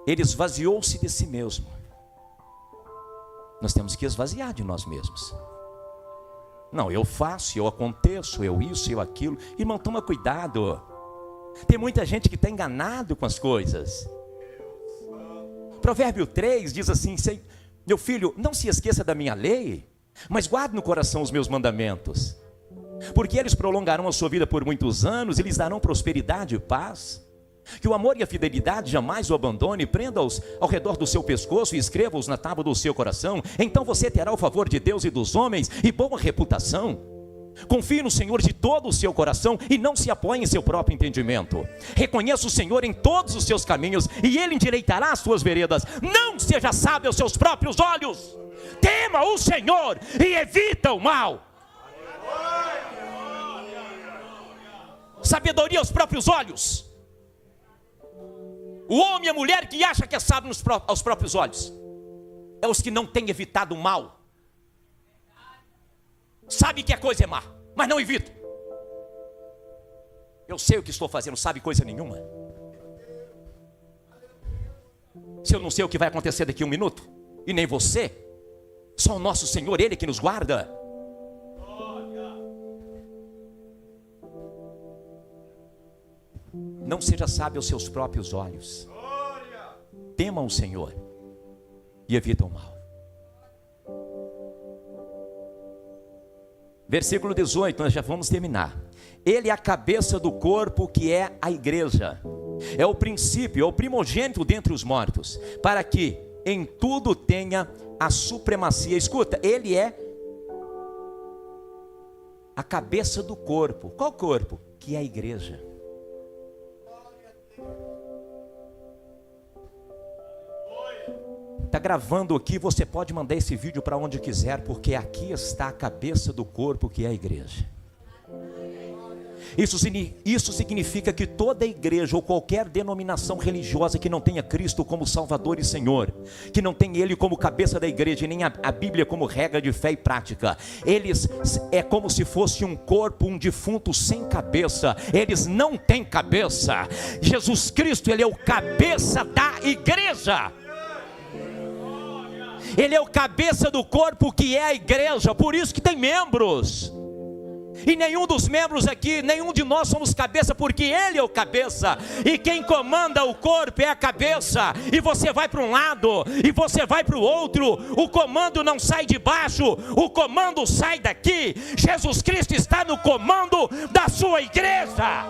Ele esvaziou-se de si mesmo. Nós temos que esvaziar de nós mesmos. Não, eu faço, eu aconteço, eu isso, eu aquilo. Irmão, toma cuidado. Tem muita gente que está enganado com as coisas. Provérbio 3 diz assim: meu filho, não se esqueça da minha lei, mas guarde no coração os meus mandamentos, porque eles prolongarão a sua vida por muitos anos e lhes darão prosperidade e paz. Que o amor e a fidelidade jamais o abandone, prenda-os ao redor do seu pescoço e escreva-os na tábua do seu coração. Então você terá o favor de Deus e dos homens e boa reputação. Confie no Senhor de todo o seu coração e não se apoie em seu próprio entendimento. Reconheça o Senhor em todos os seus caminhos e Ele endireitará as suas veredas. Não seja sábio aos seus próprios olhos. Tema o Senhor e evita o mal. Sabedoria aos próprios olhos. O homem e a mulher que acha que é sábio aos próprios olhos é os que não têm evitado o mal. Sabe que a coisa é má, mas não evita. Eu sei o que estou fazendo, sabe coisa nenhuma. Se eu não sei o que vai acontecer daqui a um minuto, e nem você, só o nosso Senhor, Ele que nos guarda. Não seja sábio aos seus próprios olhos. Tema o Senhor e evita o mal. Versículo 18, nós já vamos terminar. Ele é a cabeça do corpo, que é a igreja. É o princípio, é o primogênito dentre os mortos, para que em tudo tenha a supremacia. Escuta, ele é a cabeça do corpo. Qual corpo? Que é a igreja. Está gravando aqui, você pode mandar esse vídeo para onde quiser, porque aqui está a cabeça do corpo, que é a igreja. Isso significa que toda igreja ou qualquer denominação religiosa que não tenha Cristo como Salvador e Senhor, que não tenha Ele como cabeça da igreja e nem a Bíblia como regra de fé e prática, eles é como se fosse um corpo, um defunto sem cabeça. Eles não têm cabeça. Jesus Cristo, Ele é o cabeça da igreja. Ele é o cabeça do corpo, que é a igreja. Por isso que tem membros. E nenhum dos membros aqui, nenhum de nós somos cabeça, porque Ele é o cabeça. E quem comanda o corpo é a cabeça. E você vai para um lado e você vai para o outro. O comando não sai de baixo, o comando sai daqui. Jesus Cristo está no comando da sua igreja.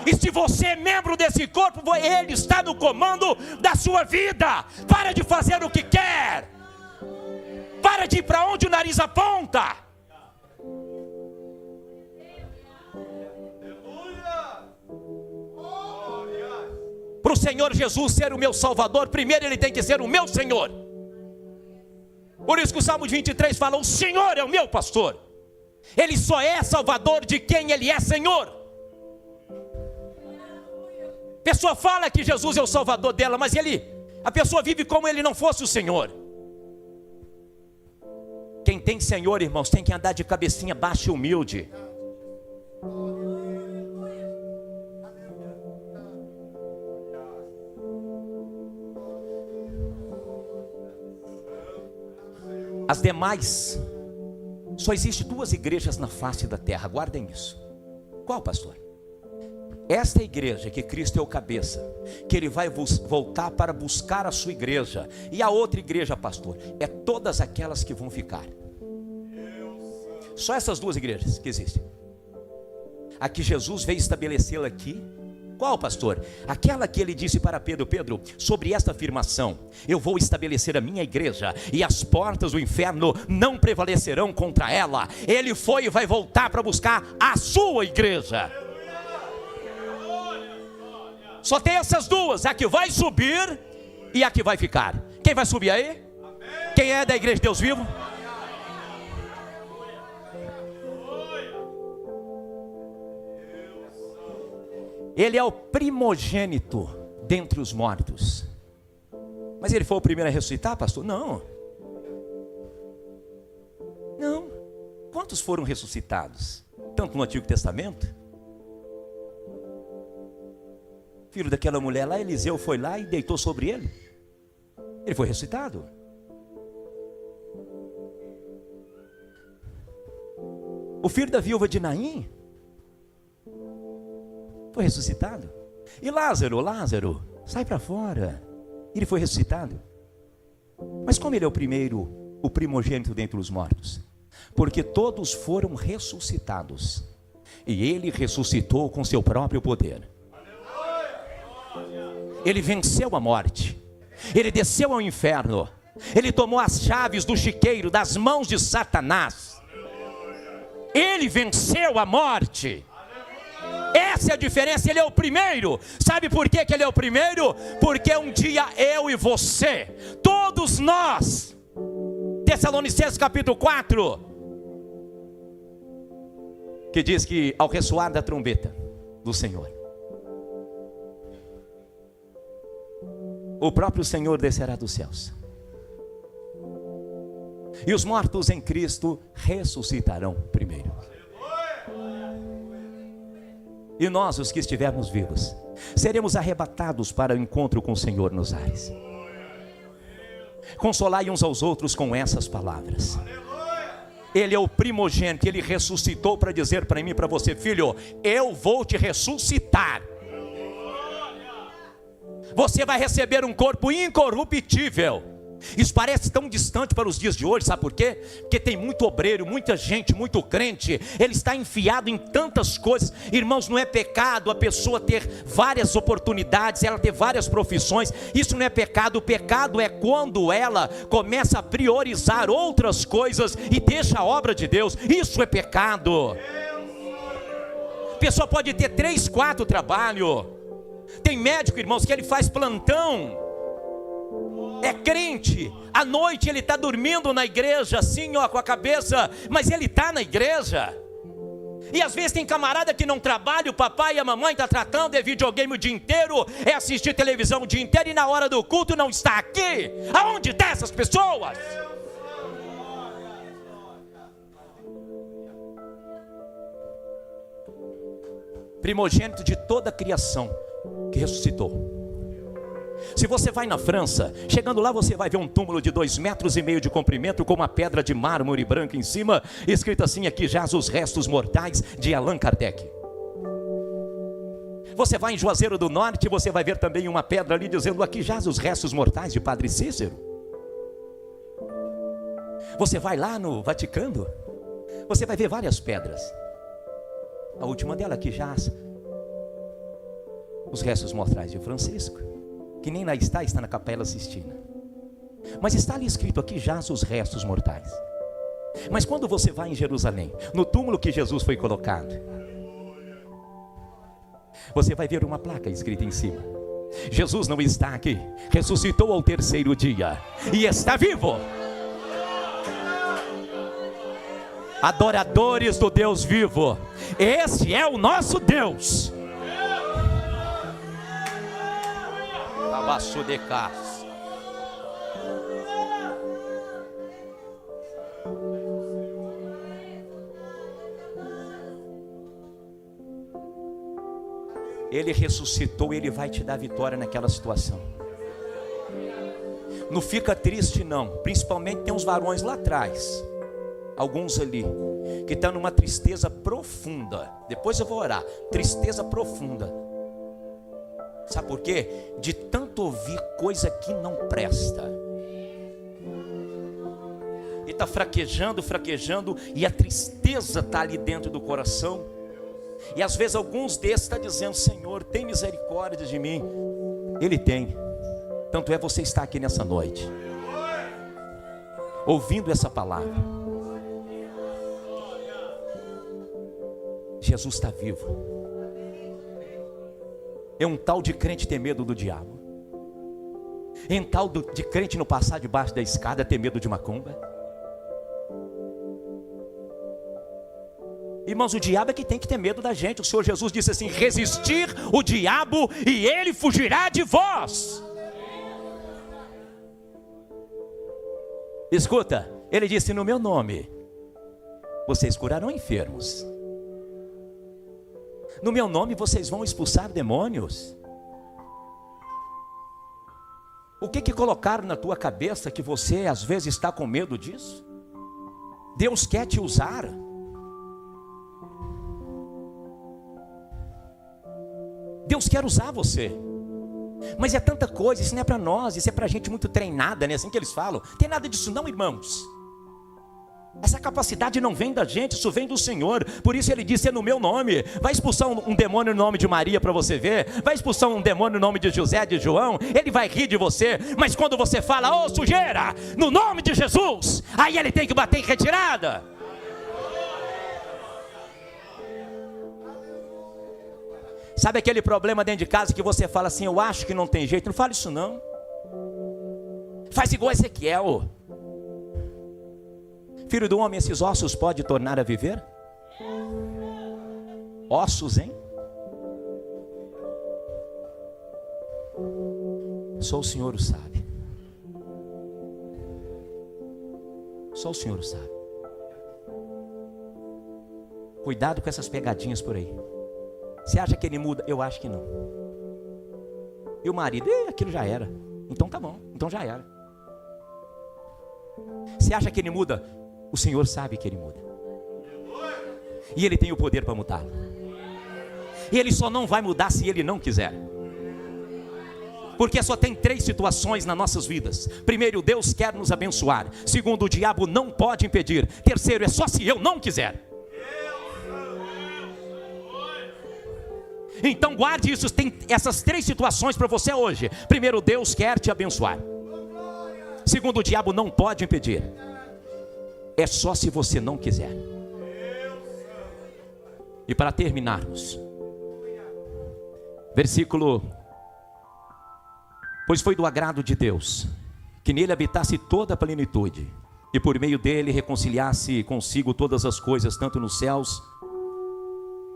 E se você é membro desse corpo, Ele está no comando da sua vida. Para de fazer o que quer. Para de ir para onde o nariz aponta. Para o Senhor Jesus ser o meu Salvador, primeiro Ele tem que ser o meu Senhor. Por isso que o Salmo 23 fala: o Senhor é o meu pastor. Ele só é Salvador de quem Ele é Senhor. A pessoa fala que Jesus é o Salvador dela, mas a pessoa vive como Ele não fosse o Senhor. Quem tem Senhor, irmãos, tem que andar de cabecinha baixa e humilde. As demais, só existe 2 igrejas na face da terra, guardem isso. Qual, pastor? Esta igreja que Cristo é o cabeça, que Ele vai voltar para buscar a sua igreja. E a outra igreja, pastor, é todas aquelas que vão ficar. Só essas 2 igrejas que existem. A que Jesus veio estabelecê-la aqui. Qual, pastor? Aquela que Ele disse para Pedro: Pedro, sobre esta afirmação, eu vou estabelecer a minha igreja, e as portas do inferno não prevalecerão contra ela. Ele foi e vai voltar para buscar a sua igreja. Só tem essas 2, a que vai subir e a que vai ficar. Quem vai subir aí? Quem é da igreja de Deus vivo? Ele é o primogênito dentre os mortos. Mas ele foi o primeiro a ressuscitar, pastor? Não. Não. Quantos foram ressuscitados? Tanto no Antigo Testamento filho daquela mulher lá, Eliseu foi lá e deitou sobre ele. Ele foi ressuscitado. O filho da viúva de Naim foi ressuscitado. E Lázaro, sai para fora. Ele foi ressuscitado. Mas como ele é o primeiro, o primogênito dentre os mortos? Porque todos foram ressuscitados. E ele ressuscitou com seu próprio poder. Ele venceu a morte. Ele desceu ao inferno. Ele tomou as chaves do chiqueiro das mãos de Satanás. Ele venceu a morte. Essa é a diferença, ele é o primeiro. Sabe por que ele é o primeiro? Porque um dia eu e você, todos nós, Tessalonicenses capítulo 4, que diz que ao ressoar da trombeta do Senhor, o próprio Senhor descerá dos céus, e os mortos em Cristo ressuscitarão primeiro. E nós, os que estivermos vivos, seremos arrebatados para o encontro com o Senhor nos ares. Consolai uns aos outros com essas palavras. Ele é o primogênito, ele ressuscitou para dizer para mim e para você: filho, eu vou te ressuscitar. Você vai receber um corpo incorruptível. Isso parece tão distante para os dias de hoje, sabe por quê? Porque tem muito obreiro, muita gente, muito crente, ele está enfiado em tantas coisas. Irmãos, não é pecado a pessoa ter várias oportunidades, ela ter várias profissões. Isso não é pecado. O pecado é quando ela começa a priorizar outras coisas e deixa a obra de Deus. Isso é pecado. A pessoa pode ter 3, 4 trabalhos. Tem médico, irmãos, que ele faz plantão. É crente, à noite ele está dormindo na igreja, assim ó, com a cabeça, mas ele está na igreja. E às vezes tem camarada que não trabalha, o papai e a mamãe estão tratando, é videogame o dia inteiro, é assistir televisão o dia inteiro, e na hora do culto não está aqui. Aonde estão essas pessoas? Primogênito de toda a criação que ressuscitou. Se você vai na França, chegando lá você vai ver um túmulo de 2,5 metros de comprimento, com uma pedra de mármore branca em cima, escrito assim: aqui jaz os restos mortais de Allan Kardec. Você vai em Juazeiro do Norte, você vai ver também uma pedra ali dizendo: aqui jaz os restos mortais de Padre Cícero. Você vai lá no Vaticano, você vai ver várias pedras. A última dela, aqui jaz os restos mortais de Francisco, que nem lá está na Capela Sistina. Mas está ali escrito: aqui jaz os restos mortais. Mas quando você vai em Jerusalém, no túmulo que Jesus foi colocado, você vai ver uma placa escrita em cima: Jesus não está aqui, ressuscitou ao 3º dia e está vivo. Adoradores do Deus vivo, esse é o nosso Deus. Abaixo de casa. Ele ressuscitou, ele vai te dar vitória naquela situação. Não fica triste não, principalmente tem uns varões lá atrás, alguns ali, que estão numa tristeza profunda. Depois eu vou orar, tristeza profunda. Sabe por quê? De tanto ouvir coisa que não presta. E está fraquejando, e a tristeza está ali dentro do coração. E às vezes alguns desses estão dizendo: Senhor, tem misericórdia de mim. Ele tem. Tanto é você estar aqui nessa noite, ouvindo essa palavra. Jesus está vivo. É um tal de crente ter medo do diabo. É um tal de crente não passar debaixo da escada ter medo de macumba. Irmãos, o diabo é que tem que ter medo da gente. O Senhor Jesus disse assim: resistir o diabo e ele fugirá de vós. Escuta, ele disse: no meu nome vocês curarão enfermos. No meu nome vocês vão expulsar demônios. O que colocaram na tua cabeça que você às vezes está com medo disso? Deus quer te usar. Deus quer usar você. Mas é tanta coisa, isso não é para nós, isso é para gente muito treinada, né? Assim que eles falam. Tem nada disso não, irmãos. Essa capacidade não vem da gente, isso vem do Senhor. Por isso ele disse, é no meu nome. Vai expulsar um demônio no nome de Maria para você ver. Vai expulsar um demônio no nome de José, de João. Ele vai rir de você. Mas quando você fala, ô sujeira, no nome de Jesus, aí ele tem que bater em retirada. Sabe aquele problema dentro de casa que você fala assim, eu acho que não tem jeito? Não fala isso não. Faz igual Ezequiel. Filho do homem, esses ossos pode tornar a viver? Ossos, hein? Só o Senhor o sabe. Só o Senhor o sabe. Cuidado com essas pegadinhas por aí. Você acha que ele muda? Eu acho que não. E o marido? Aquilo já era. Então tá bom, então já era. Você acha que ele muda? O Senhor sabe que ele muda. E ele tem o poder para mudar. E ele só não vai mudar se ele não quiser. Porque só tem 3 situações nas nossas vidas. Primeiro, Deus quer nos abençoar. Segundo, o diabo não pode impedir. Terceiro, é só se eu não quiser. Então guarde isso, tem essas 3 situações para você hoje. Primeiro, Deus quer te abençoar. Segundo, o diabo não pode impedir. É só se você não quiser. E para terminarmos, versículo: pois foi do agrado de Deus que nele habitasse toda a plenitude, e por meio dele reconciliasse consigo todas as coisas, tanto nos céus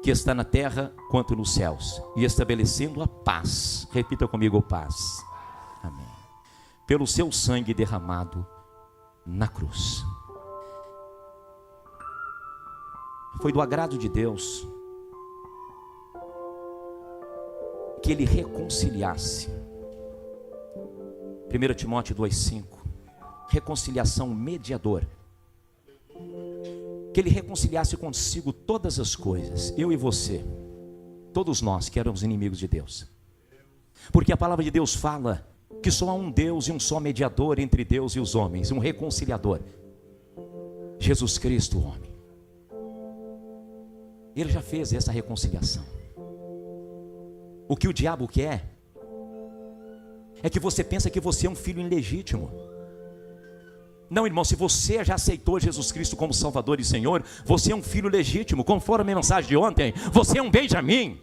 que está na terra, quanto nos céus, e estabelecendo a paz. Repita comigo, paz. Amém. Pelo seu sangue derramado na cruz. Foi do agrado de Deus que ele reconciliasse. 1 Timóteo 2,5. Reconciliação mediadora. Que ele reconciliasse consigo todas as coisas, eu e você, todos nós que éramos inimigos de Deus. Porque a palavra de Deus fala que só há um Deus e um só mediador entre Deus e os homens, um reconciliador, Jesus Cristo, o homem. Ele já fez essa reconciliação. O que o diabo quer é que você pensa que você é um filho ilegítimo. Não, irmão, se você já aceitou Jesus Cristo como Salvador e Senhor, você é um filho legítimo. Conforme a mensagem de ontem, você é um Benjamim.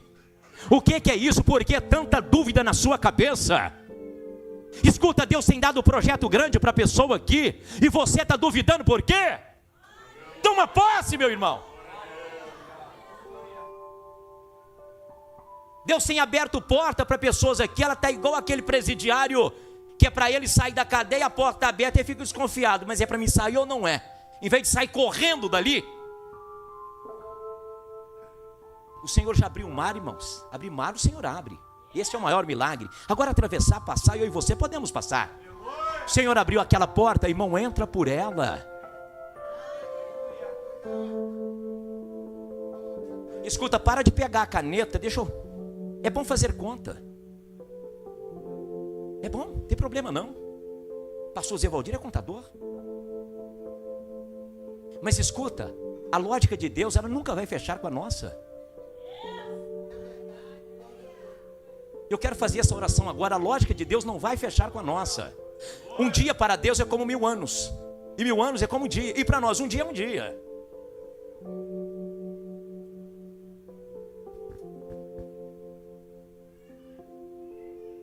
O que é isso? Por que tanta dúvida na sua cabeça? Escuta, Deus tem dado um projeto grande para a pessoa aqui, e você está duvidando por quê? Toma posse, meu irmão. Deus tem aberto porta para pessoas aqui. Ela está igual aquele presidiário que é para ele sair da cadeia, a porta está aberta e fica desconfiado, mas é para mim sair ou não é? Em vez de sair correndo dali. O Senhor já abriu o mar, irmãos. Abrir mar, o Senhor abre. Esse é o maior milagre. Agora atravessar, passar, eu e você podemos passar. O Senhor abriu aquela porta, irmão, entra por ela. Escuta, para de pegar a caneta, deixa eu... É bom fazer conta. É bom, não tem problema não. Pastor Zé Valdir é contador. Mas escuta, a lógica de Deus, ela nunca vai fechar com a nossa. Eu quero fazer essa oração agora. A lógica de Deus não vai fechar com a nossa. Um dia para Deus é como 1000 anos. E 1000 anos é como um dia. E para nós um dia é um dia.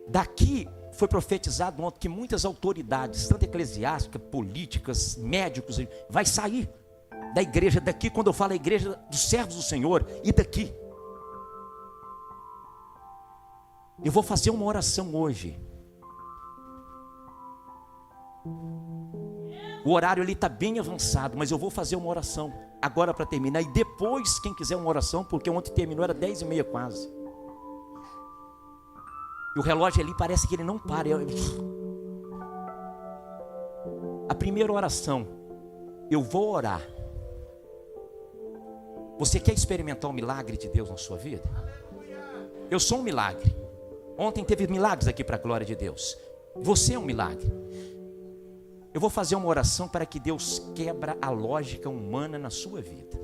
Daqui foi profetizado ontem que muitas autoridades, tanto eclesiásticas, políticas, médicos, vai sair da igreja daqui. Quando eu falo a igreja dos servos do Senhor, e daqui. Eu vou fazer uma oração hoje. O horário ali está bem avançado, mas eu vou fazer uma oração agora para terminar. E depois, quem quiser uma oração, porque ontem terminou, era 10h30 quase. E o relógio ali parece que ele não para. A primeira oração, eu vou orar. Você quer experimentar o milagre de Deus na sua vida? Eu sou um milagre. Ontem teve milagres aqui para a glória de Deus. Você é um milagre. Eu vou fazer uma oração para que Deus quebra a lógica humana na sua vida.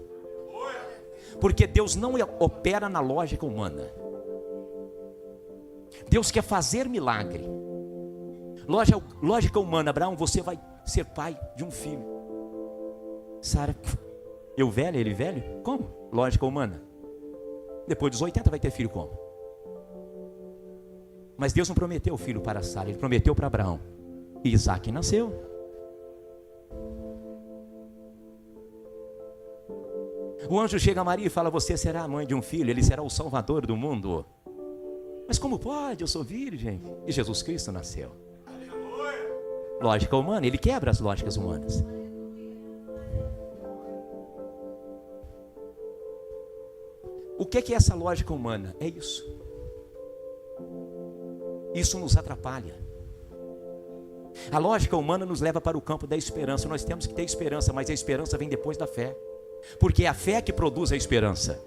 Porque Deus não opera na lógica humana. Deus quer fazer milagre. Lógica humana, Abraão, você vai ser pai de um filho. Sara, eu velho, ele velho? Como? Lógica humana. Depois dos 80 vai ter filho como? Mas Deus não prometeu filho para Sara, Ele prometeu para Abraão. E Isaac nasceu. O anjo chega a Maria e fala: você será a mãe de um filho, ele será o salvador do mundo. Mas como pode? Eu sou virgem. E Jesus Cristo nasceu. Lógica humana, ele quebra as lógicas humanas. O que é essa lógica humana? É isso. Isso nos atrapalha. A lógica humana nos leva para o campo da esperança. Nós temos que ter esperança, mas a esperança vem depois da fé. Porque é a fé que produz a esperança.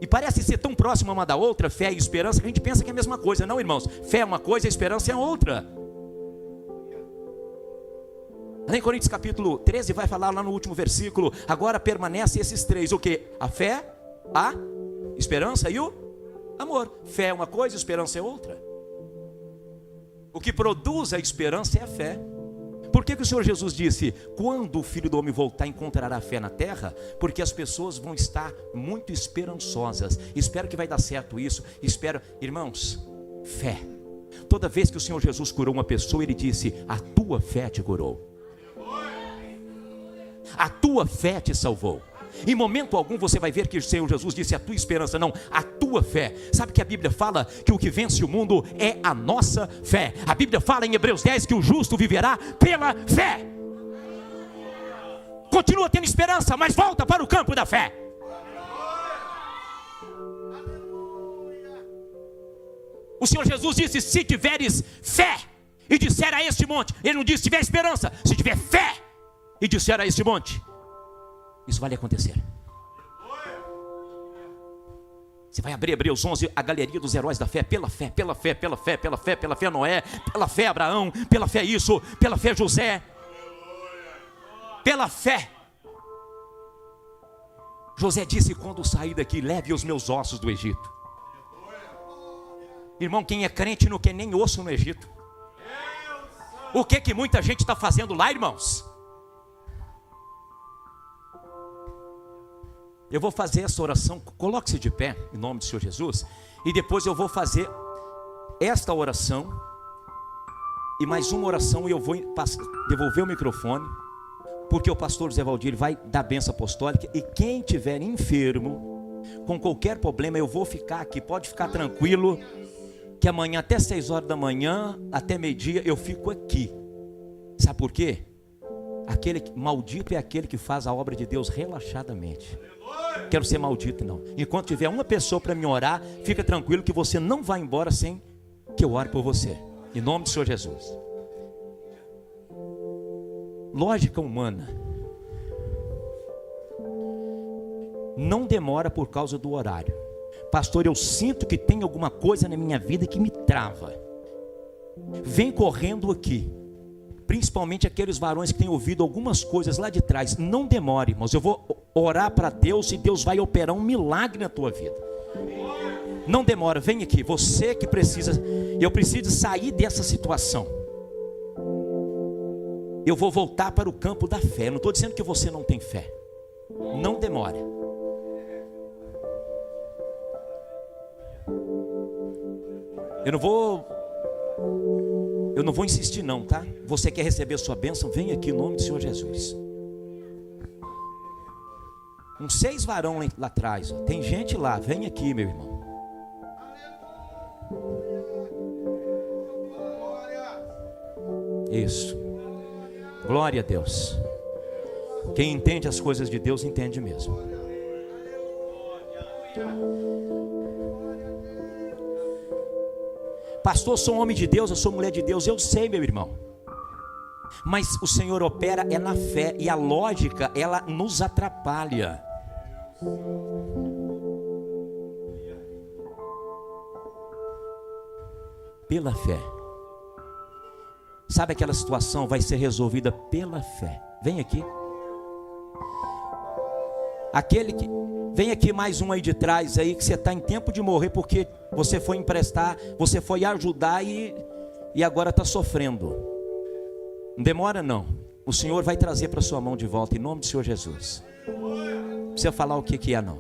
E parece ser tão próxima uma da outra, fé e esperança, que a gente pensa que é a mesma coisa. Não, irmãos, fé é uma coisa, a esperança é outra. Lá em Coríntios capítulo 13 vai falar lá no último versículo: agora permanece esses três, o que? A fé, a esperança e o amor. Fé é uma coisa, esperança é outra. O que produz a esperança é a fé. Por que o Senhor Jesus disse: quando o Filho do Homem voltar, encontrará fé na terra? Porque as pessoas vão estar muito esperançosas. Espero que vai dar certo isso. Espero, irmãos, fé. Toda vez que o Senhor Jesus curou uma pessoa, Ele disse: a tua fé te curou. A tua fé te salvou. Em momento algum você vai ver que o Senhor Jesus disse: a tua esperança, não, a tua fé. Sabe que a Bíblia fala que o que vence o mundo é a nossa fé. A Bíblia fala em Hebreus 10 que o justo viverá pela fé. Continua tendo esperança, mas volta para o campo da fé. O Senhor Jesus disse: se tiveres fé e disser a este monte. Ele não disse: se tiver esperança, se tiver fé e disser a este monte, isso vai acontecer. Você vai abrir Hebreus 11, a galeria dos heróis da fé. Pela fé, pela fé, pela fé, pela fé, pela fé Noé, pela fé Abraão, pela fé isso, pela fé José, pela fé. José disse: quando sair daqui, leve os meus ossos do Egito. Irmão, quem é crente não quer nem osso no Egito. O que muita gente está fazendo lá, irmãos? Eu vou fazer essa oração, coloque-se de pé, em nome do Senhor Jesus, e depois eu vou fazer esta oração, e mais uma oração, e eu vou devolver o microfone, porque o pastor José Valdir vai dar a bênção apostólica, e quem tiver enfermo, com qualquer problema, eu vou ficar aqui, pode ficar tranquilo, que amanhã até 6 horas da manhã, até meio-dia, eu fico aqui. Sabe por quê? Maldito é aquele que faz a obra de Deus relaxadamente. Quero ser maldito, não. Enquanto tiver uma pessoa para me orar, fica tranquilo que você não vai embora sem que eu ore por você. Em nome do Senhor Jesus. Lógica humana não demora por causa do horário. Pastor, eu sinto que tem alguma coisa na minha vida que me trava. Vem correndo aqui. Principalmente aqueles varões que têm ouvido algumas coisas lá de trás. Não demore, irmãos. Eu vou orar para Deus e Deus vai operar um milagre na tua vida. Não demora, vem aqui. Você que precisa, eu preciso sair dessa situação. Eu vou voltar para o campo da fé. Não estou dizendo que você não tem fé. Não demore. Eu não vou insistir não, tá? Você quer receber a sua bênção? Vem aqui em nome do Senhor Jesus. Uns 6 varões lá atrás, ó. Tem gente lá, vem aqui, meu irmão. Isso. Glória a Deus. Quem entende as coisas de Deus, entende mesmo. Pastor, eu sou homem de Deus, eu sou mulher de Deus. Eu sei, meu irmão. Mas o Senhor opera é na fé. E a lógica, ela nos atrapalha. Pela fé. Sabe, aquela situação vai ser resolvida pela fé. Vem aqui. Aquele que... Vem aqui mais um aí de trás aí, que você está em tempo de morrer porque você foi emprestar, você foi ajudar e agora está sofrendo. Não demora não. O Senhor vai trazer para sua mão de volta em nome do Senhor Jesus. Não precisa falar o que é não.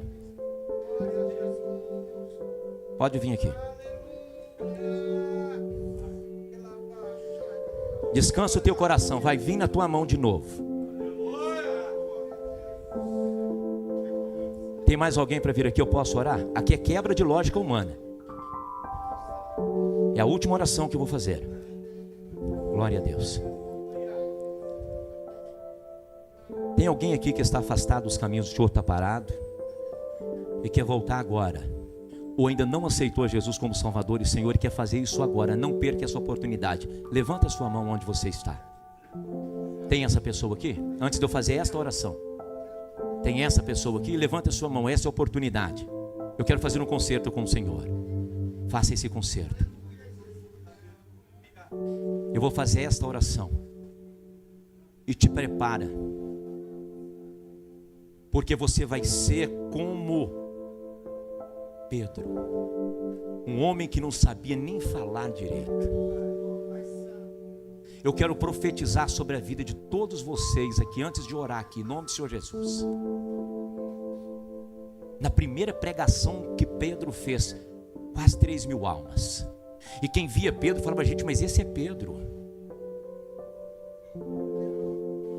Pode vir aqui. Descansa o teu coração, vai vir na tua mão de novo. Tem mais alguém para vir aqui? Eu posso orar? Aqui é quebra de lógica humana. É a última oração que eu vou fazer. Glória a Deus. Tem alguém aqui que está afastado dos caminhos, o Senhor está parado e quer voltar agora, ou ainda não aceitou Jesus como Salvador e Senhor e quer fazer isso agora? Não perca essa oportunidade. Levanta a sua mão onde você está. Tem essa pessoa aqui? Antes de eu fazer esta oração, tem essa pessoa aqui? Levanta a sua mão, essa é a oportunidade. Eu quero fazer um concerto com o Senhor. Faça esse concerto. Eu vou fazer esta oração. E te prepara. Porque você vai ser como Pedro. Um homem que não sabia nem falar direito. Eu quero profetizar sobre a vida de todos vocês aqui, antes de orar aqui, em nome do Senhor Jesus. Na primeira pregação que Pedro fez, quase 3.000 almas. E quem via Pedro falava, gente, mas esse é Pedro.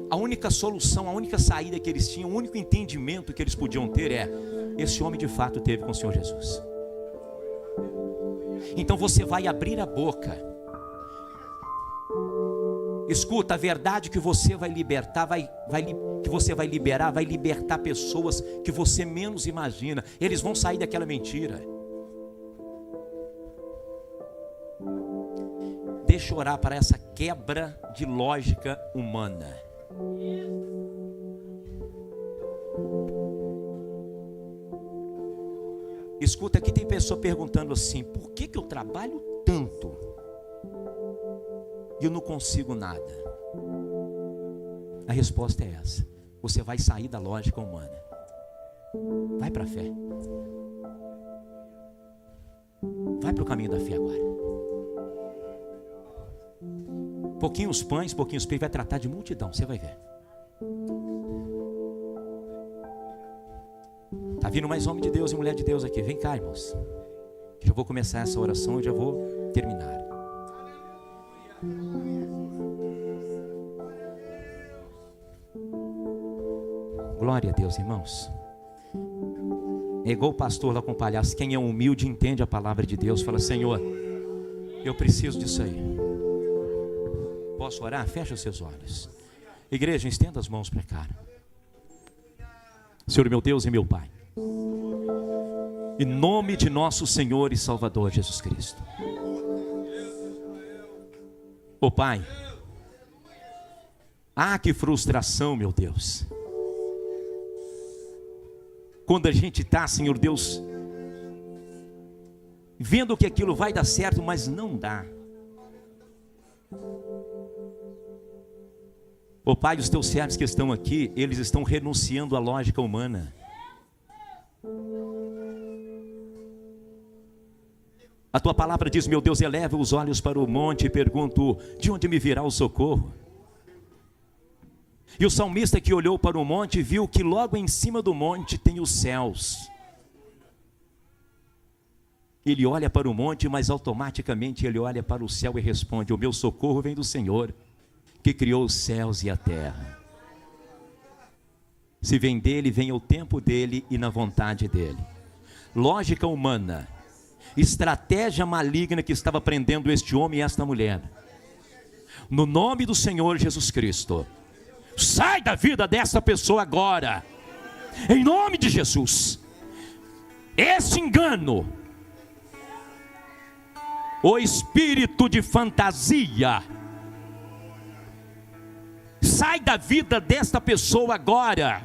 A única solução, a única saída que eles tinham, o único entendimento que eles podiam ter é, esse homem de fato teve com o Senhor Jesus. Então você vai abrir a boca. Escuta, a verdade que você vai libertar, que você vai liberar, vai libertar pessoas que você menos imagina. Eles vão sair daquela mentira. Deixa eu orar para essa quebra de lógica humana. Escuta, aqui tem pessoa perguntando assim, por que eu trabalho tanto e eu não consigo nada? A resposta é essa. Você vai sair da lógica humana. Vai para a fé. Vai para o caminho da fé agora. Pouquinhos pães, pouquinhos peixes, vai tratar de multidão, você vai ver. Está vindo mais homem de Deus e mulher de Deus aqui. Vem cá, irmãos. Já vou começar essa oração e já vou terminar. Glória a Deus, irmãos. É igual o pastor lá com o palhaço. Quem é humilde entende a palavra de Deus. Fala, Senhor, eu preciso disso aí. Posso orar? Fecha os seus olhos. Igreja, estenda as mãos para cá. Senhor meu Deus e meu Pai, em nome de nosso Senhor e Salvador Jesus Cristo. Ô Pai, que frustração, meu Deus. Quando a gente está, Senhor Deus, vendo que aquilo vai dar certo, mas não dá. Ô Pai, os teus servos que estão aqui, eles estão renunciando à lógica humana. A tua palavra diz, meu Deus, eleva os olhos para o monte e pergunto, de onde me virá o socorro? E o salmista que olhou para o monte viu que logo em cima do monte tem os céus. Ele olha para o monte, mas automaticamente ele olha para o céu e responde, o meu socorro vem do Senhor, que criou os céus e a terra. Se vem dele, vem o tempo dele e na vontade dele. Lógica humana, estratégia maligna que estava prendendo este homem e esta mulher. No nome do Senhor Jesus Cristo, sai da vida dessa pessoa agora, em nome de Jesus. Esse engano, o espírito de fantasia. Sai da vida desta pessoa agora.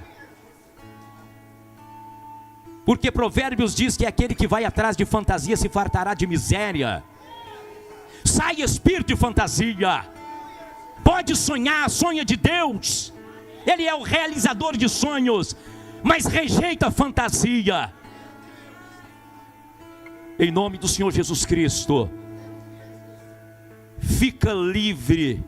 Porque Provérbios diz que aquele que vai atrás de fantasia se fartará de miséria. Sai espírito de fantasia. Pode sonhar, sonha de Deus. Ele é o realizador de sonhos, mas rejeita a fantasia. Em nome do Senhor Jesus Cristo, fica livre.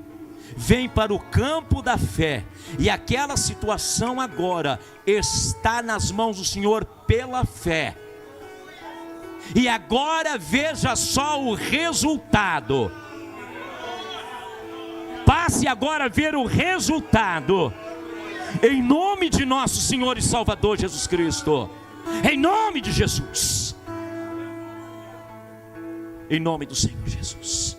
Vem para o campo da fé. E aquela situação agora está nas mãos do Senhor pela fé. E agora veja só o resultado. Passe agora a ver o resultado. Em nome de nosso Senhor e Salvador Jesus Cristo. Em nome de Jesus. Em nome do Senhor Jesus.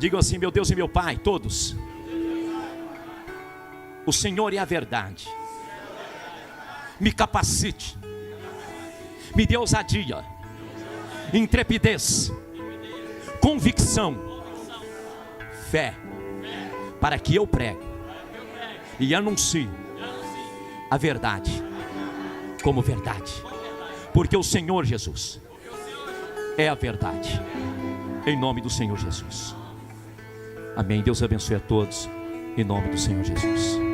Digam assim: meu Deus e meu Pai, todos. O Senhor é a verdade. Me capacite. Me dê ousadia, intrepidez, convicção, fé, para que eu pregue e anuncie a verdade como verdade. Porque o Senhor Jesus é a verdade. Em nome do Senhor Jesus. Amém. Deus abençoe a todos. Em nome do Senhor Jesus.